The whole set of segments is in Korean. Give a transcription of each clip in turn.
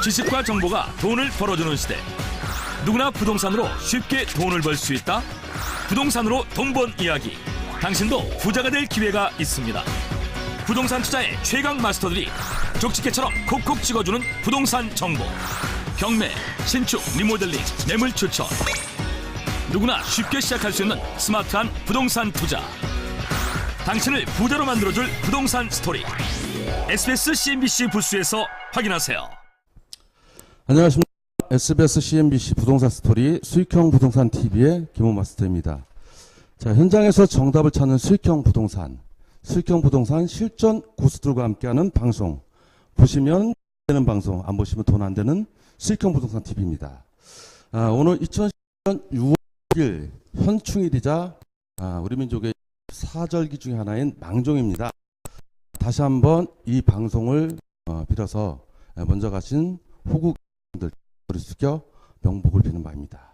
지식과 정보가 돈을 벌어주는 시대. 누구나 부동산으로 쉽게 돈을 벌 수 있다. 부동산으로 돈 번 이야기. 당신도 부자가 될 기회가 있습니다. 부동산 투자의 최강 마스터들이 족집게처럼 콕콕 찍어주는 부동산 정보. 경매, 신축, 리모델링, 매물 추천. 누구나 쉽게 시작할 수 있는 스마트한 부동산 투자. 당신을 부자로 만들어줄 부동산 스토리. SBS CNBC 부스에서 확인하세요. 안녕하십니까. SBS CNBC 부동산 스토리 수익형 부동산 TV의 김호 마스터입니다. 자, 현장에서 정답을 찾는 수익형 부동산 실전 고수들과 함께하는 방송. 보시면 되는 방송, 안 보시면 돈 안 되는 수익형 부동산 TV입니다. 오늘 2010년 6월 1일 현충일이자 우리 민족의 사절기 중에 하나인 망종입니다. 다시 한번 이 방송을 빌어서 먼저 가신 호국들 머리 숙여 명복을 비는 바입니다.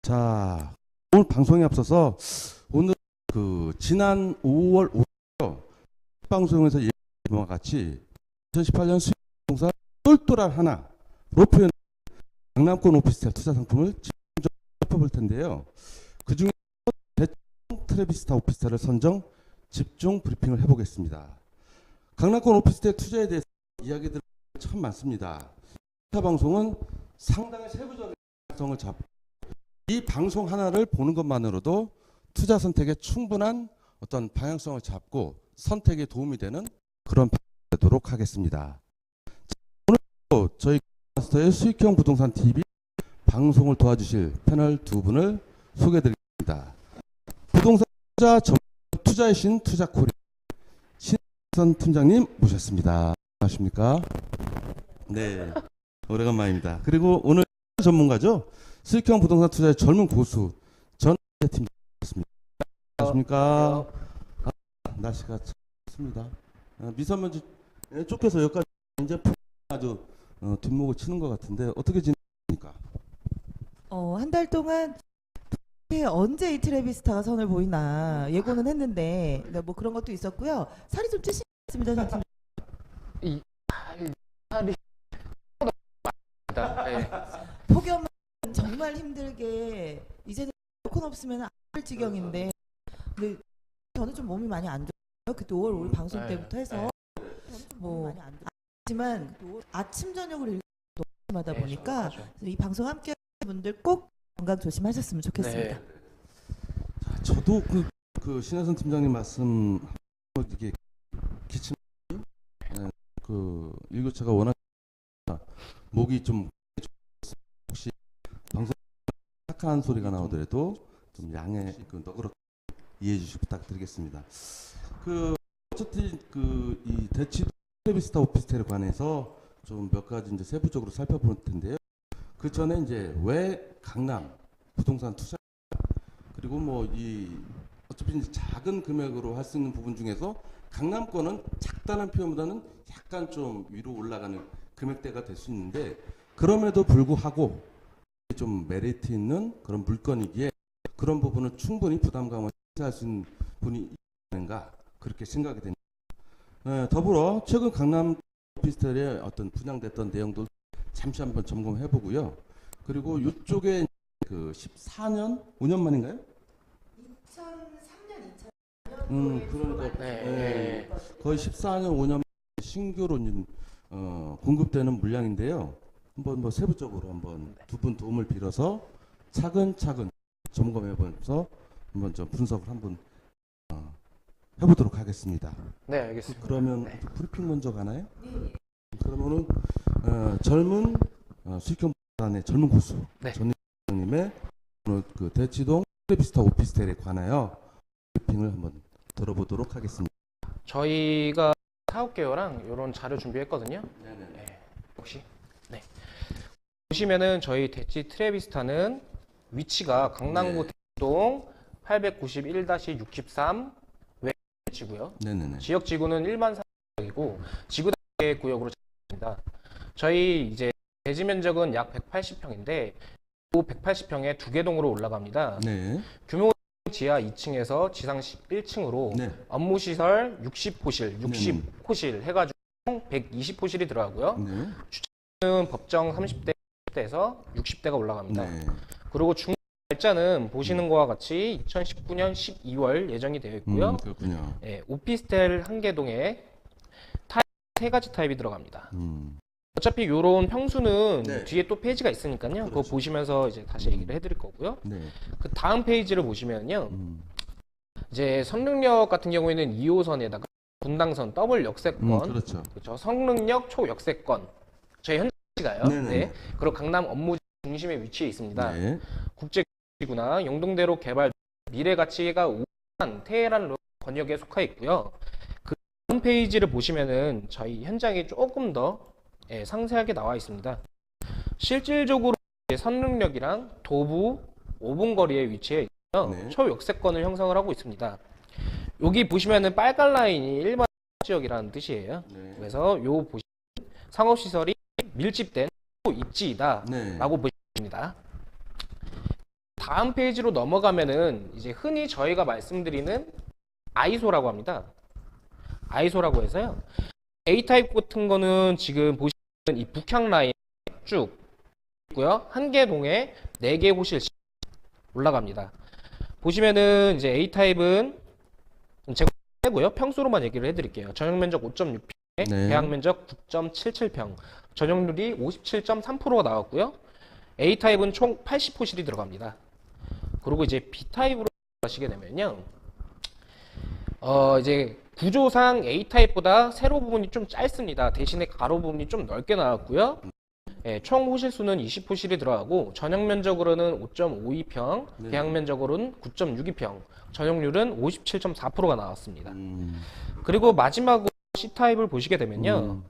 자, 오늘 방송에 앞서서 오늘 지난 5월 5일 방송에서 얘기한 바와 같이 2018년 수익 부동산 똘똘한 하나로 표현 강남권 오피스텔 투자 상품을 집중적으로 살펴볼 텐데요. 그 중에 대청 트레비스타 오피스텔을 선정 집중 브리핑을 해보겠습니다. 강남권 오피스텔 투자에 대해서 이야기들 참 많습니다. 이 방송은 상당히 세부적인 방송을 잡고 이 방송 하나를 보는 것만으로도 투자 선택에 충분한 어떤 방향성을 잡고 선택에 도움이 되는 그런 방송이 되도록 하겠습니다. 오늘 저희 마스터의 수익형 부동산 TV 방송을 도와주실 패널 두 분을 소개해드리겠습니다. 부동산 투자의 신 투자코리아 신선 팀장님 모셨습니다. 안녕하십니까? 네, 오래간만입니다. 그리고 오늘 전문가죠. 수익형 부동산 투자의 젊은 고수 전팀장님이셨습니다. 안녕하십니까? 날씨가 춥습니다. 미세먼지 쫓겨서 여기까지 이제 아주 뒷목을 치는 것 같은데 어떻게 지내십니까? 한 달 동안 언제 이 트레비스타가 선을 보이나 예고는 했는데 뭐 그런 것도 있었고요. 살이 좀 찌신 것 같습니다. 이 살이 네. 폭염은 정말 힘들게 이제는 에어컨 없으면 안 될 지경인데 근데 저는 좀 몸이 많이 안 좋아요. 그 5월 5일 방송 때부터 해서 뭐 하지만 아침 저녁으로 너무 심하다 보니까 이 방송 함께 하는 분들 꼭 건강 조심하셨으면 좋겠습니다. 네. 자, 저도 그 신혜선 팀장님 말씀 이게 기침 일교차가 워낙 목이 좀 혹시 방송 착한 소리가 나오더라도 좀 양해 너그럽게 이해해 주시 부탁드리겠습니다. 어쨌든 이 대치 트레비스타 오피스텔에 관해서 좀 몇 가지 이제 세부적으로 살펴볼 텐데요. 그 전에 이제 왜 강남 부동산 투자 그리고 뭐 어차피 이제 작은 금액으로 할 수 있는 부분 중에서 강남권은 작다는 표현보다는 약간 좀 위로 올라가는 금액대가 될 수 있는데 그럼에도 불구하고 좀 메리트 있는 그런 물건이기에 그런 부분을 충분히 부담감을 할 수 있는 분이 있는가 그렇게 생각이 됩니다. 더불어 최근 강남 오피스텔에 어떤 분양됐던 내용도 잠시 한번 점검해 보고요. 그리고 이쪽에 14년 5년 만인가요? 2003년 그러니까 네. 거의 14년 5년 신규로 공급되는 물량인데요. 한번 뭐 세부적으로 한번 두 분 도움을 빌어서 차근차근 점검해보면서 한번 좀 분석을 한번 해보도록 하겠습니다. 네, 알겠습니다. 그러면 네. 브리핑 먼저 가나요? 네. 그러면은 젊은 수익형 부동산의 젊은 고수 네. 전 님의 오늘 그 대치동 트레비스타 오피스텔에 관하여 브리핑을 한번 들어보도록 하겠습니다. 저희가 사업 개요랑 이런 자료 준비했거든요. 네. 혹시 네. 보시면은 저희 대치 트레비스타는 위치가 강남구 대치동 891-63 외지구요. 네네네. 지역 지구는 일반 사역이고 지구 단계 구역으로 잡습니다. 저희 이제 대지 면적은 약 180평인데 그 180평에 두 개 동으로 올라갑니다. 네. 규모 지하 2층에서 지상 1층으로 네. 업무시설 60호실, 60호실 해가지고 총 120호실이 들어가고요. 네. 주차는 법 적정 30대에서 60대가 올라갑니다. 네. 그리고 중 날짜는 보시는 것과 같이 2019년 12월 예정이 되어 있고요. 그렇군요. 예, 오피스텔 한 개동에 타입 3가지 타입이 들어갑니다. 어차피 이런 평수는 네. 뒤에 또 페이지가 있으니까요. 그거 그렇죠. 보시면서 이제 다시 얘기를 해드릴 거고요. 네. 그 다음 페이지를 보시면요. 음. 이제 성능력 같은 경우에는 2호선에다가 분당선 더블 역세권, 그렇죠. 그렇죠. 성능력 초역세권, 저희 현지가요. 네네. 네. 그리고 강남 업무 중심에 위치해 있습니다. 네. 국제구나 영동대로 개발 미래 가치가 우한 테헤란 권역에 속해 있고요. 그 다음 페이지를 보시면은 저희 현장이 조금 더 상세하게 나와 있습니다. 실질적으로 선릉역이랑 도부 5분 거리에 위치해 있고요. 네. 초역세권을 형성을 하고 있습니다. 여기 보시면은 빨간 라인이 일반 지역이라는 뜻이에요. 네. 그래서 요 보시면 상업시설이 밀집된 입지이다 네. 라고 보시면 됩니다. 다음 페이지로 넘어가면은 이제 흔히 저희가 말씀드리는 아이소라고 합니다. 아이소라고 해서요. A타입 같은 거는 지금 보시면 이 북향 라인 쭉 있고요. 한 개 동에 4개 호실 올라갑니다. 보시면은 이제 A타입은 제가 빼고요. 평수로만 얘기를 해드릴게요. 전용 면적 5.6평에 네. 계약 면적 9.77평, 전용률이 57.3%가 나왔고요. A타입은 총 80호실이 들어갑니다. 그리고 이제 B타입으로 가시게 되면요. 이제 구조상 A타입보다 세로 부분이 좀 짧습니다. 대신에 가로 부분이 좀 넓게 나왔고요. 총 호실 수는 20호실이 들어가고 전용 면적으로는 5.52평, 네. 계약 면적으로는 9.62평, 전용률은 57.4%가 나왔습니다. 그리고 마지막으로 C타입을 보시게 되면요.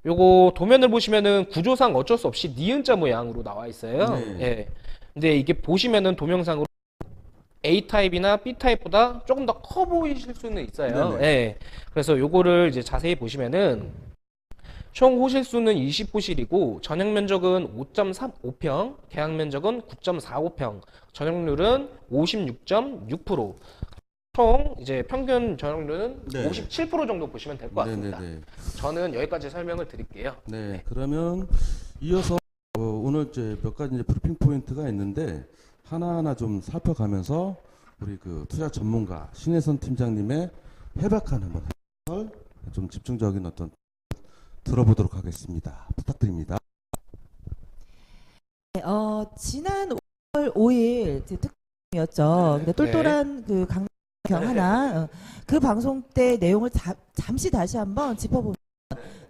요거 도면을 보시면은 구조상 어쩔 수 없이 니은자 모양으로 나와 있어요. 네. 예. 근데 이게 보시면은 도명상으로 A타입이나 B타입보다 조금 더 커 보이실 수는 있어요. 네네. 예. 그래서 요거를 이제 자세히 보시면은 총 호실 수는 20호실이고 전용 면적은 5.35평, 계약 면적은 9.45평, 전용률은 56.6%. 총 이제 평균 전용률은 네. 57% 정도 보시면 될 것 같습니다. 네네네. 저는 여기까지 설명을 드릴게요. 네. 그러면 이어서 오늘 이제 몇 가지 이제 브리핑 포인트가 있는데 하나하나 좀 살펴가면서 우리 그 투자 전문가 신혜선 팀장님의 해박한 한번 해설 좀 집중적인 어떤 들어보도록 하겠습니다. 부탁드립니다. 네, 지난 5월 5일 특집이었죠. 근데 똘똘한 그 강경 하나 그 방송 때 내용을 잠시 다시 한번 짚어보면,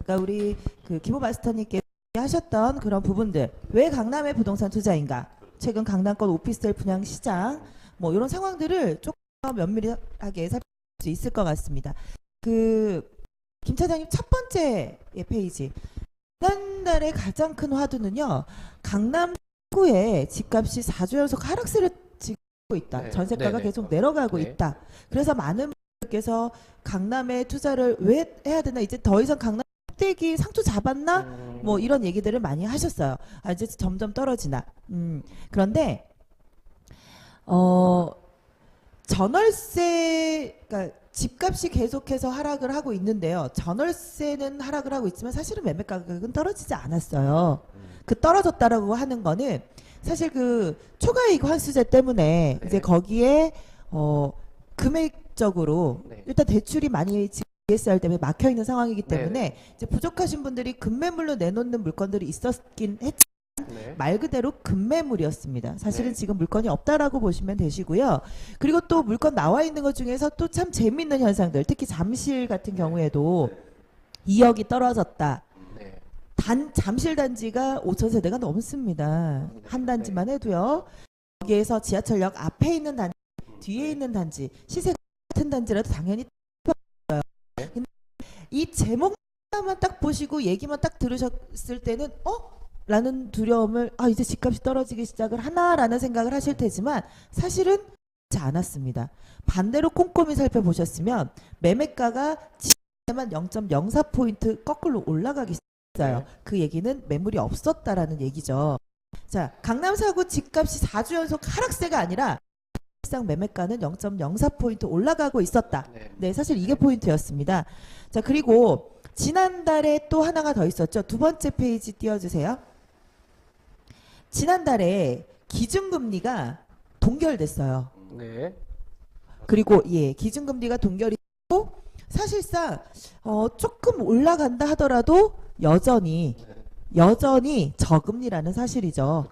그러니까 우리 그 김호 마스터님께서 하셨던 그런 부분들, 왜 강남의 부동산 투자인가, 최근 강남권 오피스텔 분양 시장, 뭐 이런 상황들을 조금 더 면밀하게 살펴볼 수 있을 것 같습니다. 그 김 차장님 첫 번째 페이지, 지난달에 가장 큰 화두는요, 강남 구의 집값이 4주 연속 하락세를 지고 있다. 네, 전세가가 네네. 계속 내려가고 네. 있다. 그래서 많은 분들께서 강남에 투자를 왜 해야 되나, 이제 더 이상 강남 꼭대기 상투 잡았나, 뭐 이런 얘기들을 많이 하셨어요. 아, 이제 점점 떨어지나. 그런데 전월세, 그러니까 집값이 계속해서 하락을 하고 있는데요. 전월세는 하락을 하고 있지만 사실은 매매 가격은 떨어지지 않았어요. 그 떨어졌다라고 하는 거는 사실 그 초과이익 환수제 때문에 네. 이제 거기에 금액적으로 네. 일단 대출이 많이 DSR 때문에 막혀 있는 상황이기 때문에 네네. 이제 부족하신 분들이 급매물로 내놓는 물건들이 있었긴 했죠. 네. 말 그대로 급매물이었습니다. 사실은 네. 지금 물건이 없다라고 보시면 되시고요. 그리고 또 물건 나와 있는 것 중에서 또 참 재밌는 현상들, 특히 잠실 같은 경우에도 2억이 떨어졌다. 네. 잠실 단지가 5천 세대가 넘습니다. 한 단지만 해도요. 여기에서 지하철역 앞에 있는 단지, 뒤에 있는 단지, 시세 같은 단지라도 당연히 떨어져요. 근데 이 제목만 딱 보시고 얘기만 딱 들으셨을 때는 라는 두려움을, 이제 집값이 떨어지기 시작을 하나라는 생각을 하실 테지만 사실은 그렇지 않았습니다. 반대로 꼼꼼히 살펴보셨으면 매매가가 지금만 0.04포인트 거꾸로 올라가기 시작했어요. 네. 그 얘기는 매물이 없었다라는 얘기죠. 자, 강남 4구 집값이 4주 연속 하락세가 아니라 실상 매매가는 0.04포인트 올라가고 있었다. 네. 네, 사실 이게 포인트였습니다. 자, 그리고 지난달에 또 하나가 더 있었죠. 두 번째 페이지 띄워주세요. 지난달에 기준금리가 동결됐어요. 네. 그리고 예, 기준금리가 동결이 되고 사실상 조금 올라간다 하더라도 여전히 저금리라는 사실이죠.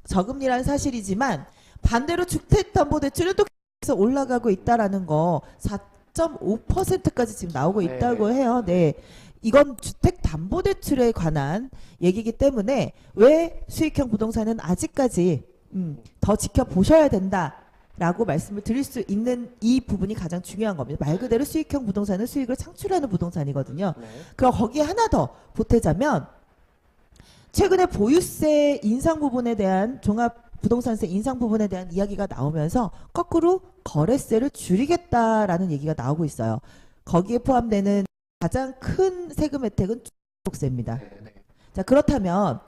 저금리라는 사실이지만 반대로 주택담보대출은 또 계속 올라가고 있다라는 거 4.5%까지 지금 나오고 있다고 해요. 네. 이건 주택담보대출에 관한 얘기이기 때문에 왜 수익형 부동산은 아직까지 더 지켜보셔야 된다라고 말씀을 드릴 수 있는 이 부분이 가장 중요한 겁니다. 말 그대로 수익형 부동산은 수익을 창출하는 부동산이거든요. 네. 그럼 거기에 하나 더 보태자면 최근에 보유세 인상 부분에 대한 종합부동산세 인상 부분에 대한 이야기가 나오면서 거꾸로 거래세를 줄이겠다라는 얘기가 나오고 있어요. 거기에 포함되는 가장 큰 세금 혜택은 취득세입니다. 네. 자, 그렇다면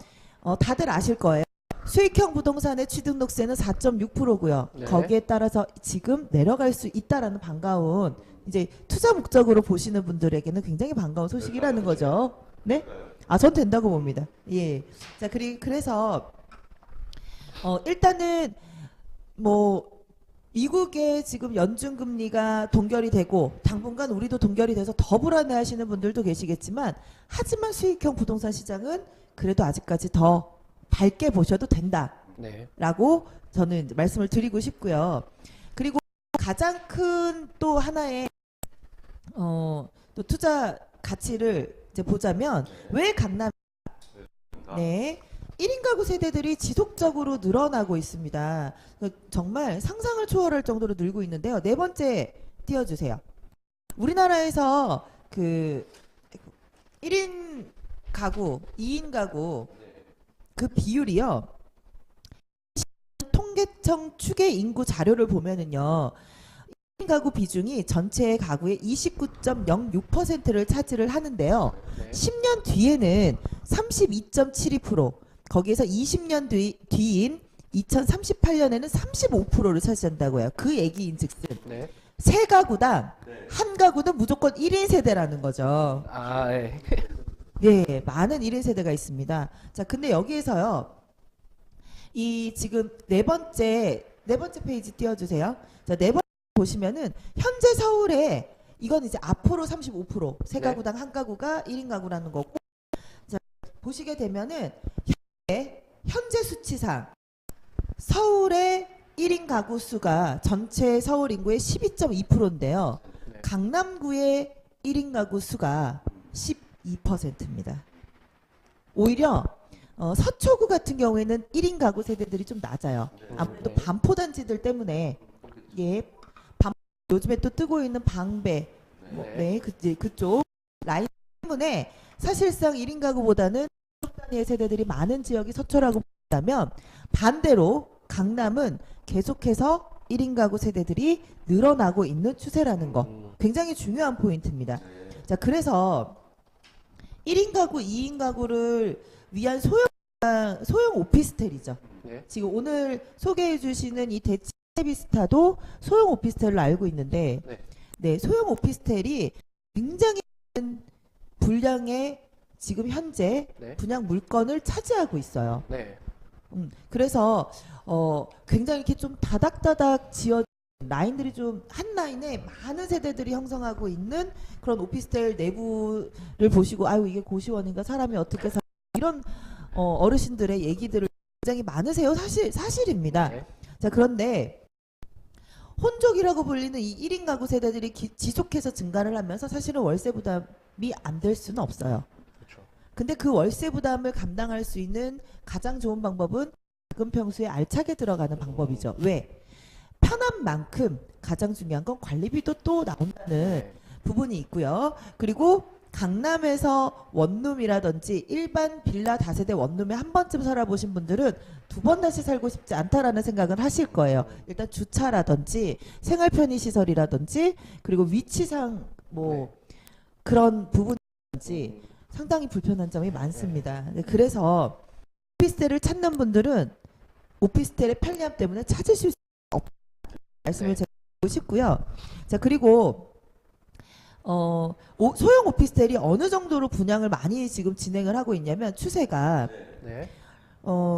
다들 아실 거예요. 수익형 부동산의 취득록세는 4.6%고요. 네. 거기에 따라서 지금 내려갈 수 있다라는 반가운 이제 투자 목적으로 보시는 분들에게는 굉장히 반가운 소식이라는 거죠. 네? 아, 전 된다고 봅니다. 예. 자, 그래서 일단은 뭐 미국의 지금 연준 금리가 동결이 되고 당분간 우리도 동결이 돼서 더 불안해하시는 분들도 계시겠지만 하지만 수익형 부동산 시장은 그래도 아직까지 더 밝게 보셔도 된다라고 네. 저는 이제 말씀을 드리고 싶고요. 그리고 가장 큰 또 하나의 또 투자 가치를 이제 보자면 왜 강남 네 1인 가구 세대들이 지속적으로 늘어나고 있습니다. 정말 상상을 초월할 정도로 늘고 있는데요. 네 번째 띄워주세요. 우리나라에서 그 1인 가구, 2인 가구 그 비율이요. 통계청 추계 인구 자료를 보면은요. 1인 가구 비중이 전체 가구의 29.06%를 차지를 하는데요. 네. 10년 뒤에는 32.72%, 거기에서 20년 뒤인 2038년에는 35%를 차지한다고요. 그 얘기인즉슨 네. 세 가구당 한 가구는 무조건 1인 세대라는 거죠. 아, 네. 예, 많은 1인 세대가 있습니다. 자, 근데 여기에서요. 이 지금 네 번째 페이지 띄워주세요. 자, 네 번째 보시면은 현재 서울에 이건 이제 앞으로 35% 세 네. 가구당 한 가구가 1인 가구라는 거고. 자, 보시게 되면은 현재 수치상 서울의 1인 가구 수가 전체 서울 인구의 12.2%인데요. 네. 강남구의 1인 가구 수가 12%입니다. 오히려 서초구 같은 경우에는 1인 가구 세대들이 좀 낮아요. 아무래도 반포단지들 때문에 예, 요즘에 또 뜨고 있는 방배 네, 그쪽 라인 때문에 사실상 1인 가구보다는 단위의 세대들이 많은 지역이 서초라고 본다면 반대로 강남은 계속해서 1인 가구 세대들이 늘어나고 있는 추세라는 거 굉장히 중요한 포인트입니다. 자, 그래서 1인 가구, 2인 가구를 위한 소형 오피스텔이죠. 네. 지금 오늘 소개해 주시는 이 대치비스타도 소형 오피스텔로 알고 있는데 네. 네, 소형 오피스텔이 굉장히 많은 분량의 지금 현재 네. 분양 물건을 차지하고 있어요. 네. 그래서 굉장히 이렇게 좀 다닥다닥 지어 라인들이 좀 한 라인에 많은 세대들이 형성하고 있는 그런 오피스텔 내부를 보시고 아유 이게 고시원인가 사람이 어떻게 사 이런 어르신들의 얘기들을 굉장히 많으세요. 사실입니다. 네. 자, 그런데 혼족이라고 불리는 이 1인 가구 세대들이 지속해서 증가를 하면서 사실은 월세 부담이 안 될 수는 없어요. 그렇죠. 근데 그 월세 부담을 감당할 수 있는 가장 좋은 방법은 작은 평수에 알차게 들어가는 방법이죠. 왜? 편한 만큼 가장 중요한 건 관리비도 또 나온다는 네. 부분이 있고요. 그리고 강남에서 원룸이라든지 일반 빌라 다세대 원룸에 한 번쯤 살아보신 분들은 두 번 다시 살고 싶지 않다라는 생각을 하실 거예요. 일단 주차라든지 생활 편의시설이라든지 그리고 위치상 뭐 그런 부분이라든지 상당히 불편한 점이 많습니다. 그래서 오피스텔을 찾는 분들은 오피스텔의 편리함 때문에 찾으실 수 없다는 말씀을 제가 드리고 싶고요. 자, 그리고 소형 오피스텔이 어느 정도로 분양을 많이 지금 진행을 하고 있냐면 추세가 네.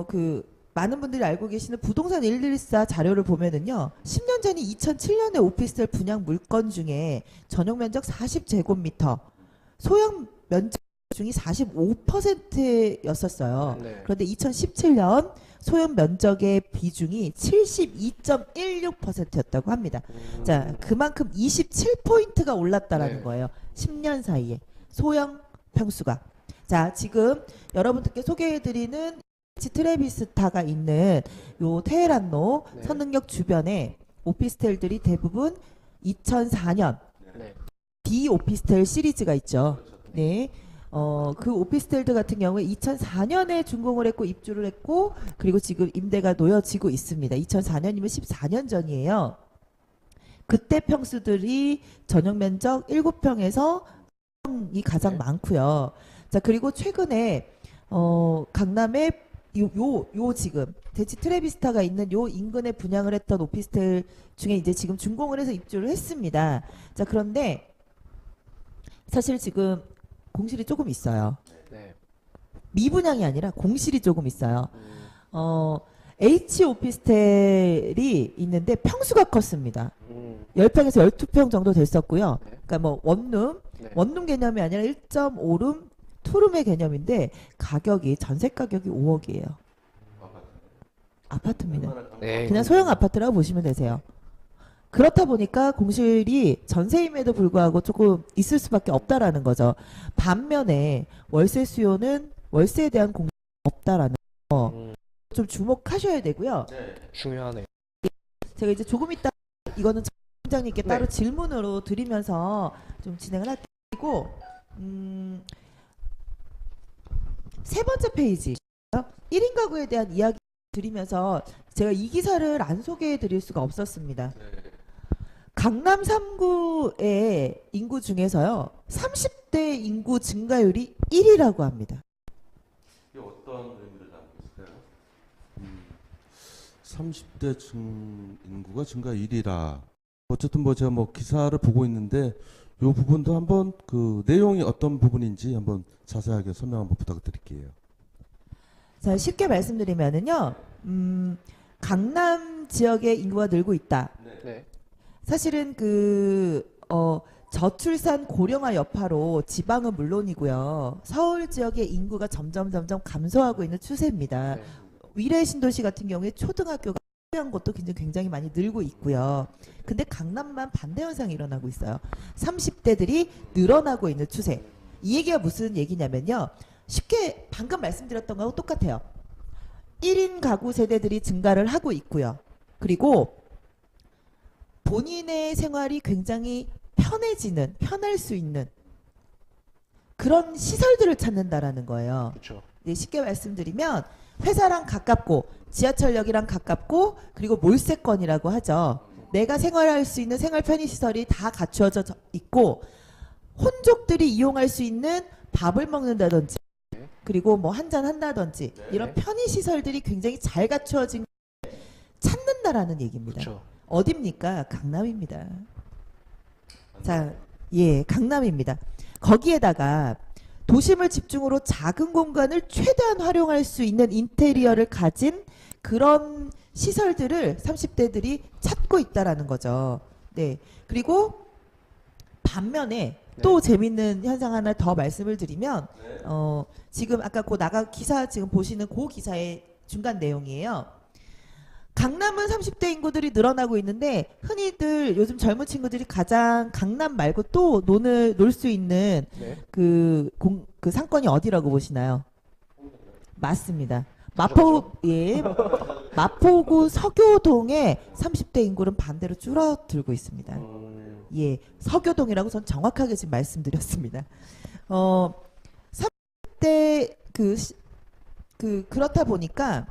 그 많은 분들이 알고 계시는 부동산 114 자료를 보면은요. 10년 전이 2007년에 오피스텔 분양 물건 중에 전용 면적 40제곱미터, 소형 면적 중이 45%였었어요. 네. 그런데 2017년 소형 면적의 비중이 72.16%였다고 합니다. 자, 그만큼 27포인트가 올랐다라는 네. 거예요. 10년 사이에 소형 평수가. 자, 지금 여러분들께 소개해드리는 트레비스타가 있는 요 테헤란로 네. 선릉역 주변에 오피스텔들이 대부분 2004년 네. B 오피스텔 시리즈가 있죠. 네. 그 오피스텔들 같은 경우에 2004년에 준공을 했고 입주를 했고 그리고 지금 임대가 놓여지고 있습니다. 2004년이면 14년 전이에요. 그때 평수들이 전용 면적 7평에서 이 가장 네. 많고요. 자, 그리고 최근에 강남에 요 지금 대치 트레비스타가 있는 요 인근에 분양을 했던 오피스텔 중에 이제 지금 준공을 해서 입주를 했습니다. 자, 그런데 사실 지금 공실이 조금 있어요. 네. 미분양이 아니라 공실이 조금 있어요. H 오피스텔이 있는데 평수가 컸습니다. 10평에서 12평 정도 됐었고요. 네. 그러니까 뭐 원룸, 네. 원룸 개념이 아니라 1.5룸, 투룸의 개념인데 가격이 전세 가격이 5억이에요. 아파트입니다. 네. 그냥 소형 아파트라고 보시면 되세요. 그렇다 보니까 공실이 전세임에도 불구하고 조금 있을 수밖에 없다라는 거죠. 반면에 월세 수요는 월세에 대한 공실이 없다라는 거 좀 주목하셔야 되고요. 중요하네요. 제가 이제 조금 이따 이거는 총장님께 네. 따로 질문으로 드리면서 좀 진행을 할 테고 세 번째 페이지 1인 가구에 대한 이야기 드리면서 제가 이 기사를 안 소개해 드릴 수가 없었습니다. 강남 3구의 인구 중에서요 30대 인구 증가율이 1위라고 합니다. 이게 어떤 의미를 담고 있을까요? 30대 인구가 증가 1위라. 어쨌든 뭐 제가 뭐 기사를 보고 있는데 이 부분도 한번 그 내용이 어떤 부분인지 한번 자세하게 설명 한번 부탁드릴게요. 자, 쉽게 말씀드리면은요, 강남 지역의 인구가 늘고 있다. 네. 사실은 저출산 고령화 여파로 지방은 물론이고요, 서울 지역의 인구가 점점 감소하고 있는 추세입니다. 네. 위례 신도시 같은 경우에 초등학교가 한 곳도 굉장히 많이 늘고 있고요. 근데 강남만 반대 현상이 일어나고 있어요. 30대들이 늘어나고 있는 추세. 이 얘기가 무슨 얘기냐면요. 쉽게 방금 말씀드렸던 거하고 똑같아요. 1인 가구 세대들이 증가를 하고 있고요. 그리고 본인의 생활이 굉장히 편할 수 있는 그런 시설들을 찾는다라는 거예요. 그렇죠. 네, 쉽게 말씀드리면 회사랑 가깝고 지하철역이랑 가깝고 그리고 몰세권이라고 하죠. 내가 생활할 수 있는 생활 편의시설이 다 갖추어져 있고 혼족들이 이용할 수 있는 밥을 먹는다든지 그리고 뭐 한잔 한다든지 이런 편의시설들이 굉장히 잘 갖추어진 걸 찾는다라는 얘기입니다. 그렇죠. 어딥니까? 강남입니다. 자, 예, 강남입니다. 거기에다가 도심을 집중으로 작은 공간을 최대한 활용할 수 있는 인테리어를 가진 그런 시설들을 30대들이 찾고 있다라는 거죠. 네. 그리고 반면에 또 재밌는 현상 하나 더 말씀을 드리면 지금 아까 기사 지금 보시는 그 기사의 중간 내용이에요. 강남은 30대 인구들이 늘어나고 있는데 흔히들 요즘 젊은 친구들이 가장 강남 말고 또 놀 수 있는 네. 그 상권이 어디라고 보시나요? 맞습니다. 마포구 서교동의 30대 인구는 반대로 줄어들고 있습니다. 예, 서교동이라고 전 정확하게 지금 말씀드렸습니다. 30대 그렇다 보니까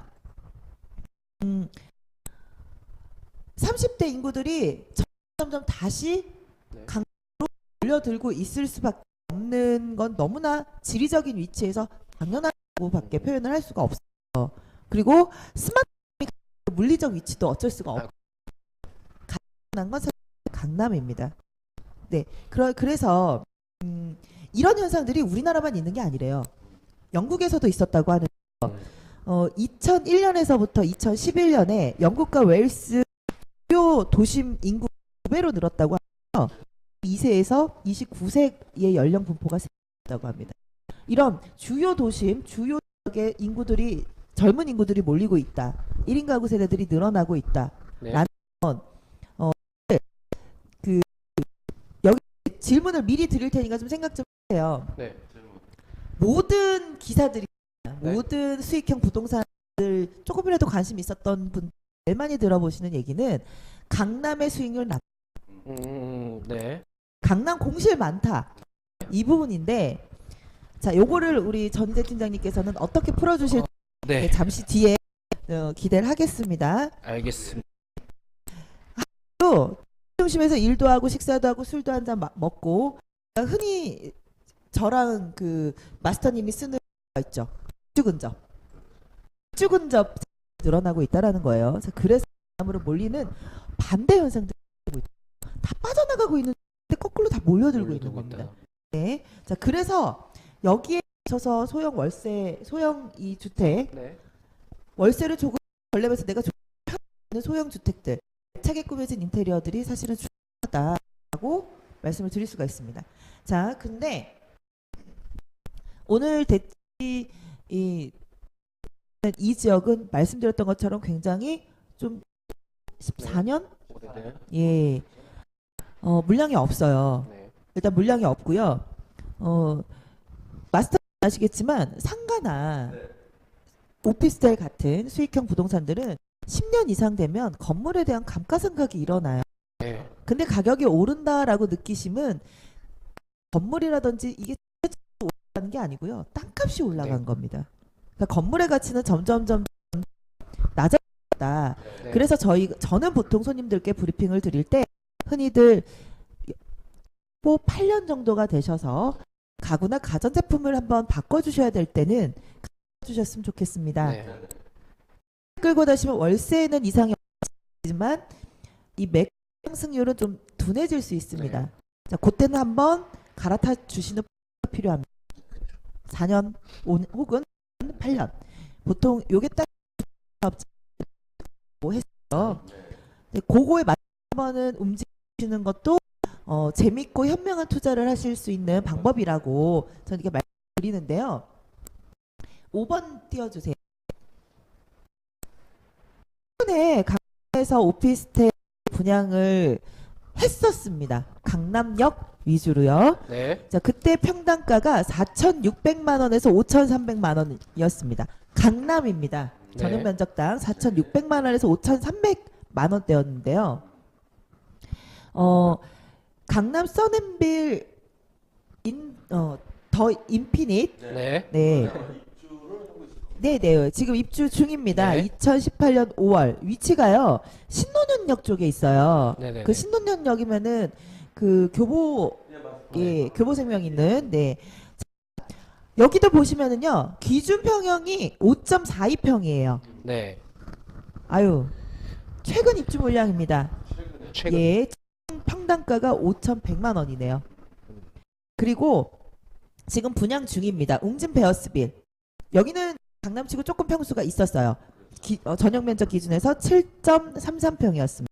30대 인구들이 점점 다시 네. 강으로 몰려들고 있을 수밖에 없는 건 너무나 지리적인 위치에서 당연하다고밖에 표현을 할 수가 없어요. 그리고 스마트폰이 물리적 위치도 어쩔 수가 없고 가능한 건 사실 강남입니다. 네, 그래서 이런 현상들이 우리나라만 있는 게 아니래요. 영국에서도 있었다고 하는. 2001년에서부터 2011년에 영국과 웨일스 주요 도심 인구 2배로 늘었다고 하며 2세에서 29세의 연령 분포가 생겼다고 합니다. 이런 주요 도심, 주요 지역의 인구들이 젊은 인구들이 몰리고 있다. 1인 가구 세대들이 늘어나고 있다. 네. 라는 여기 질문을 미리 드릴 테니까 좀 생각 좀 해요. 네. 모든 기사들이 네. 모든 수익형 부동산을 조금이라도 관심 있었던 분들 제일 많이 들어보시는 얘기는 강남의 수익률 낮다. 네. 강남 공실 많다. 이 부분인데 자, 요거를 우리 전희재 팀장님께서는 어떻게 풀어주실지 네. 잠시 뒤에 기대를 하겠습니다. 알겠습니다. 또 중심에서 일도 하고 식사도 하고 술도 한 잔 먹고 흔히 저랑 그 마스터님이 쓰는 거 있죠. 입주근접 늘어나고 있다라는 거예요. 그래서 강남으로 몰리는 반대 현상들이 다 빠져나가고 있는데 거꾸로 다 몰려들고 있는 겁니다. 네. 자, 그래서 여기에 맞춰서 소형 월세, 소형 이 주택, 네. 월세를 조금 덜 내면서 내가 좋아하는 소형 주택들, 차게 꾸며진 인테리어들이 사실은 중요하다고 말씀을 드릴 수가 있습니다. 자, 근데 오늘 이 지역은 말씀드렸던 것처럼 굉장히 좀 14년? 네. 예. 물량이 없어요. 네. 일단 물량이 없고요. 마스터 아시겠지만 상가나 오피스텔 같은 수익형 부동산들은 10년 이상 되면 건물에 대한 감가상각이 일어나요. 네. 근데 가격이 오른다라고 느끼시면 건물이라든지 이게 올라가는 게 아니고요. 땅값이 올라간 네. 겁니다. 그러니까 건물의 가치는 점점 낮아졌다. 네. 그래서 저는 보통 손님들께 브리핑을 드릴 때 흔히들 8년 정도가 되셔서 가구나 가전제품을 한번 바꿔주셔야 될 때는 바꿔주셨으면 좋겠습니다. 네. 끌고 다시면 월세는 이상이 없지만 이 매각 상승률은 좀 둔해질 수 있습니다. 네. 자, 그때는 한번 갈아타 주시는 게 필요합니다. 4년 혹은 8년. 보통 요게 딱 뭐 했어요. 그거에 맞춰 한번은 움직이시는 것도 재밌고 현명한 투자를 하실 수 있는 방법이라고 저는 이렇게 말씀드리는데요. 5번 띄워주세요. 최근에 강남에서 오피스텔 분양을 했었습니다. 강남역 위주로요. 네. 자, 그때 평당가가 4,600만 원에서 5,300만 원이었습니다. 강남입니다. 네. 전용 면적당 4,600만 원에서 5,300만 원대였는데요. 강남 써넨빌 더 인피닛 네. 네. 네. 지금 입주 중입니다. 네. 2018년 5월. 위치가요. 신논현역 쪽에 있어요. 네네. 그 신논현역이면은 그 교보생명 있는 네. 여기도 보시면은요. 기준 평형이 5.42평이에요. 네. 아유. 최근 입주 물량입니다. 최근. 예. 평당가가 5,100만 원이네요. 그리고 지금 분양 중입니다. 웅진 베어스빌. 여기는 강남치고 조금 평수가 있었어요. 전용 면적 기준에서 7.33평이었습니다.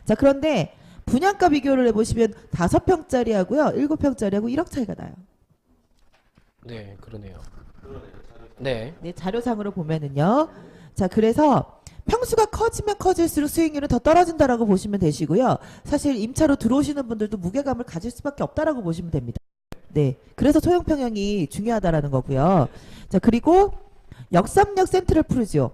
자, 그런데 분양가 비교를 해보시면 5평짜리하고요, 7평짜리하고 1억 차이가 나요. 네, 그러네요. 네. 네, 자료상으로 보면은요. 자, 그래서 평수가 커지면 커질수록 수익률은 더 떨어진다라고 보시면 되시고요. 사실 임차로 들어오시는 분들도 무게감을 가질 수밖에 없다라고 보시면 됩니다. 네, 그래서 소형 평형이 중요하다라는 거고요. 자, 그리고 역삼역 센트럴 푸르지오,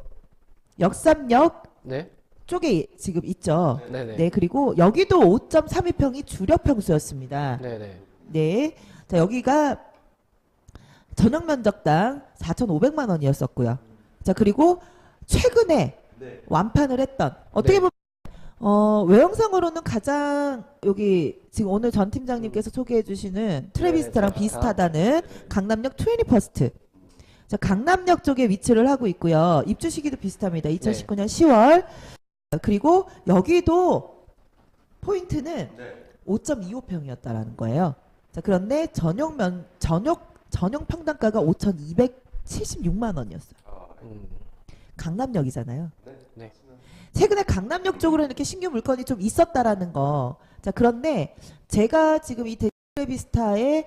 역삼역 네. 쪽에 지금 있죠. 네네. 네, 그리고 여기도 5.32평이 주력 평수였습니다. 네네. 네, 자, 여기가 전용 면적당 4,500만 원이었었고요. 자, 그리고 최근에 완판을 했던 어떻게 네. 보면 외형상으로는 가장 여기 지금 오늘 전 팀장님께서 소개해 주시는 트레비스타랑 네, 비슷하다는 강남역 21st. 자, 강남역 쪽에 위치를 하고 있고요. 입주 시기도 비슷합니다. 2019년 10월. 그리고 여기도 포인트는 5.25평이었다라는 거예요. 자, 그런데 전용 평당가가 5,276만 원이었어요. 강남역이잖아요. 네. 최근에 강남역 쪽으로 이렇게 신규 물건이 좀 있었다라는 거. 자, 그런데 제가 지금 이 데이비스타의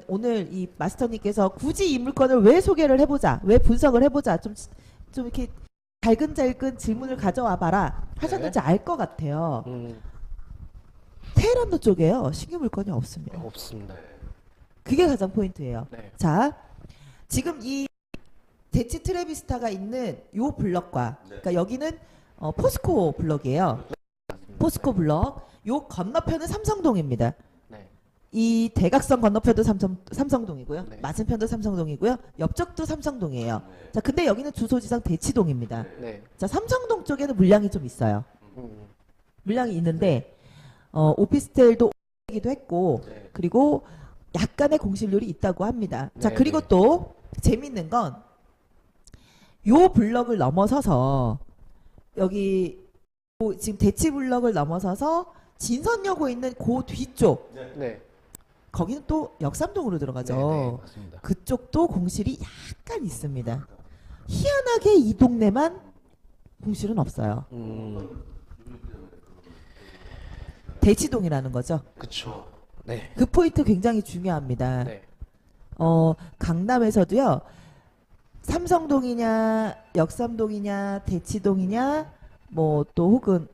오늘 이 마스터님께서 굳이 이 물건을 왜 소개를 해보자, 왜 분석을 해보자, 좀 이렇게 잘근잘근 질문을 가져와 봐라 하셨는지 알 것 같아요. 테헤란로 쪽에요. 신규 물건이 없습니다. 없습니다. 그게 가장 포인트예요. 네. 자, 지금 이 대치 트레비스타가 있는 요 블럭과, 그러니까 여기는 포스코 블럭이에요. 포스코 블럭. 요 건너편은 삼성동입니다. 네. 이 대각선 건너편도 삼성동이고요. 네. 맞은편도 삼성동이고요. 옆쪽도 삼성동이에요. 자, 근데 여기는 주소지상 대치동입니다. 네. 자, 삼성동 쪽에는 물량이 좀 있어요. 물량이 있는데 오피스텔도 기도 했고, 네. 그리고 약간의 공실률이 있다고 합니다. 자, 네, 그리고 네. 또 재밌는 건 요 블럭을 넘어서서 여기 지금 대치 블럭을 넘어서서 진선여고 있는 그 뒤쪽, 네. 거기는 또 역삼동으로 들어가죠. 네, 맞습니다. 그쪽도 공실이 약간 있습니다. 희한하게 이 동네만 공실은 없어요. 대치동이라는 거죠. 그쵸. 네. 그 포인트 굉장히 중요합니다. 네. 강남에서도요. 삼성동이냐, 역삼동이냐, 대치동이냐, 뭐 또 혹은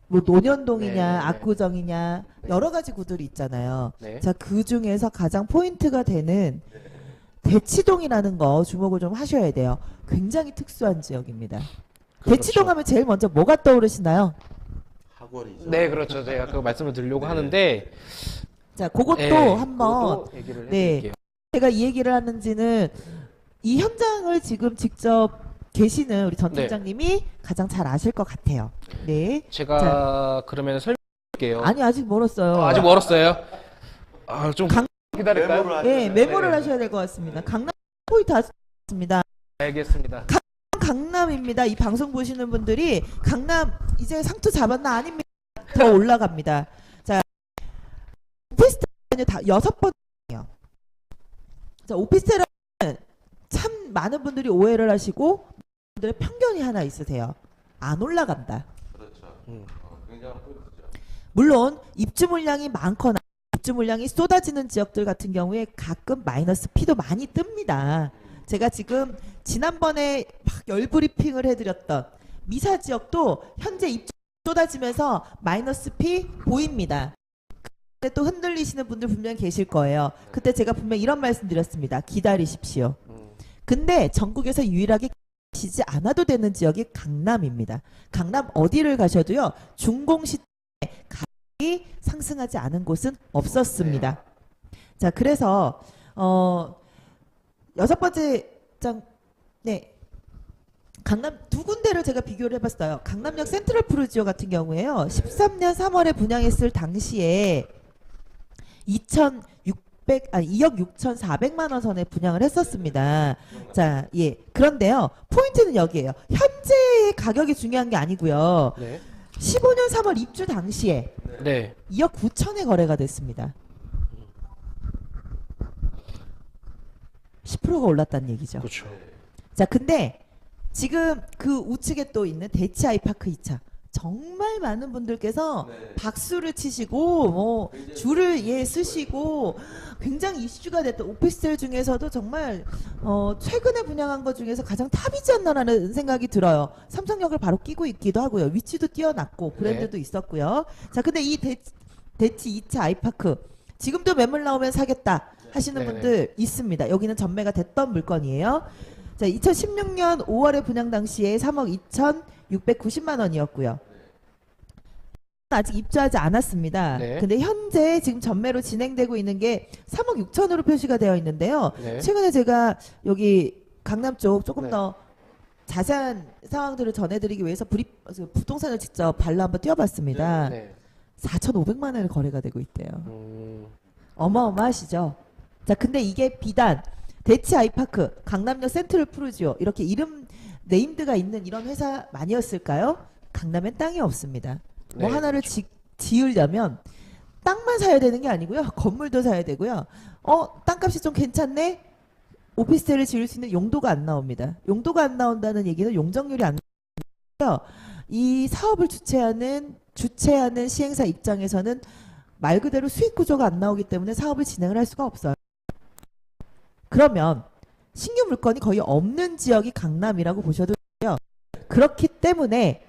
뭐 논현동이냐, 네, 네. 압구정이냐, 여러 가지 구들이 있잖아요. 네. 자, 그 중에서 가장 포인트가 되는 대치동이라는 거 주목을 좀 하셔야 돼요. 굉장히 특수한 지역입니다. 그렇죠. 대치동 하면 제일 먼저 뭐가 떠오르시나요? 학원이죠. 네, 그렇죠. 제가 그 말씀을 드리려고 하는데 자, 그것도 네, 한번 그것도 얘기를 네. 해드릴게요. 제가 이 얘기를 하는지는 이 현장을 지금 직접 계시는 우리 전 네. 팀장님이 가장 잘 아실 것 같아요. 네. 제가 그러면 설명드릴게요. 아니, 아직 멀었어요. 아직 멀었어요. 좀 강- 기다릴까요? 네, 메모를 네. 하셔야 될 것 같습니다. 강남 포인트 아십니다. 알겠습니다. 강남입니다. 이 방송 보시는 분들이 강남 이제 상투 잡았나 아닙니다. 더 올라갑니다. 자, 오피스텔은 다 6번이에요. 자, 오피스텔은 참 많은 분들이 오해를 하시고 분들의 편견이 하나 있으세요. 안 올라간다. 그렇죠. 음. 굉장한 포인트죠. 물론 입주 물량이 많거나 입주 물량이 쏟아지는 지역들 같은 경우에 가끔 마이너스 P도 많이 뜹니다. 제가 지금 지난번에 막 열브리핑을 해드렸던 미사 지역도 현재 입주 쏟아지면서 마이너스 P 보입니다. 근데 또 흔들리시는 분들 분명 계실 거예요. 그때 제가 분명 이런 말씀 드렸습니다. 기다리십시오. 근데 전국에서 유일하게 지지 않아도 되는 지역이 강남입니다. 강남 어디를 가셔도요. 중공시 가격이 상승하지 않은 곳은 없었습니다. 자, 그래서 6번째 장, 네, 강남 두 군데를 제가 비교를 해봤어요. 강남역 센트럴 푸르지오 같은 경우에요. 13년 3월에 분양했을 당시에 2억 6,400만 원 선에 분양을 했었습니다. 자, 예. 그런데요. 포인트는 여기에요. 현재의 가격이 중요한 게 아니고요. 네. 15년 3월 입주 당시에 네. 2억 9천에 거래가 됐습니다. 10%가 올랐다는 얘기죠. 그렇죠. 자, 근데 지금 그 우측에 또 있는 대치 아이파크 2차. 정말 많은 분들께서 박수를 치시고 뭐 줄을 쓰시고 굉장히 이슈가 됐던 오피스텔 중에서도 정말 최근에 분양한 것 중에서 가장 탑이지 않나라는 생각이 들어요. 삼성역을 바로 끼고 있기도 하고요. 위치도 뛰어났고 브랜드도 있었고요. 자, 근데 이 대치 2차 아이파크 지금도 매물 나오면 사겠다 하시는 네네. 분들 있습니다. 여기는 전매가 됐던 물건이에요. 자, 2016년 5월에 분양 당시에 3억 2,690만 원이었고요. 아직 입주하지 않았습니다. 네. 근데 현재 지금 전매로 진행되고 있는 게 3억 6천으로 표시가 되어 있는데요. 네. 최근에 제가 여기 강남 쪽 조금 네. 더 자세한 상황들을 전해드리기 위해서 부동산을 직접 발로 한번 뛰어봤습니다. 네. 4,500만 원에 거래가 되고 있대요. 어마어마하시죠? 자, 근데 이게 비단 대치 아이파크, 강남역 센트럴 푸르지오 이렇게 이름 네임드가 있는 이런 회사만이었을까요? 강남엔 땅이 없습니다. 뭐 네, 하나를 그렇죠. 지으려면 땅만 사야 되는 게 아니고요. 건물도 사야 되고요. 땅값이 좀 괜찮네? 오피스텔을 지을 수 있는 용도가 안 나옵니다. 용도가 안 나온다는 얘기는 용적률이 안 나오고요. 이 사업을 주최하는 시행사 입장에서는 말 그대로 수익 구조가 안 나오기 때문에 사업을 진행을 할 수가 없어요. 그러면 신규 물건이 거의 없는 지역이 강남이라고 보셔도 돼요. 그렇기 때문에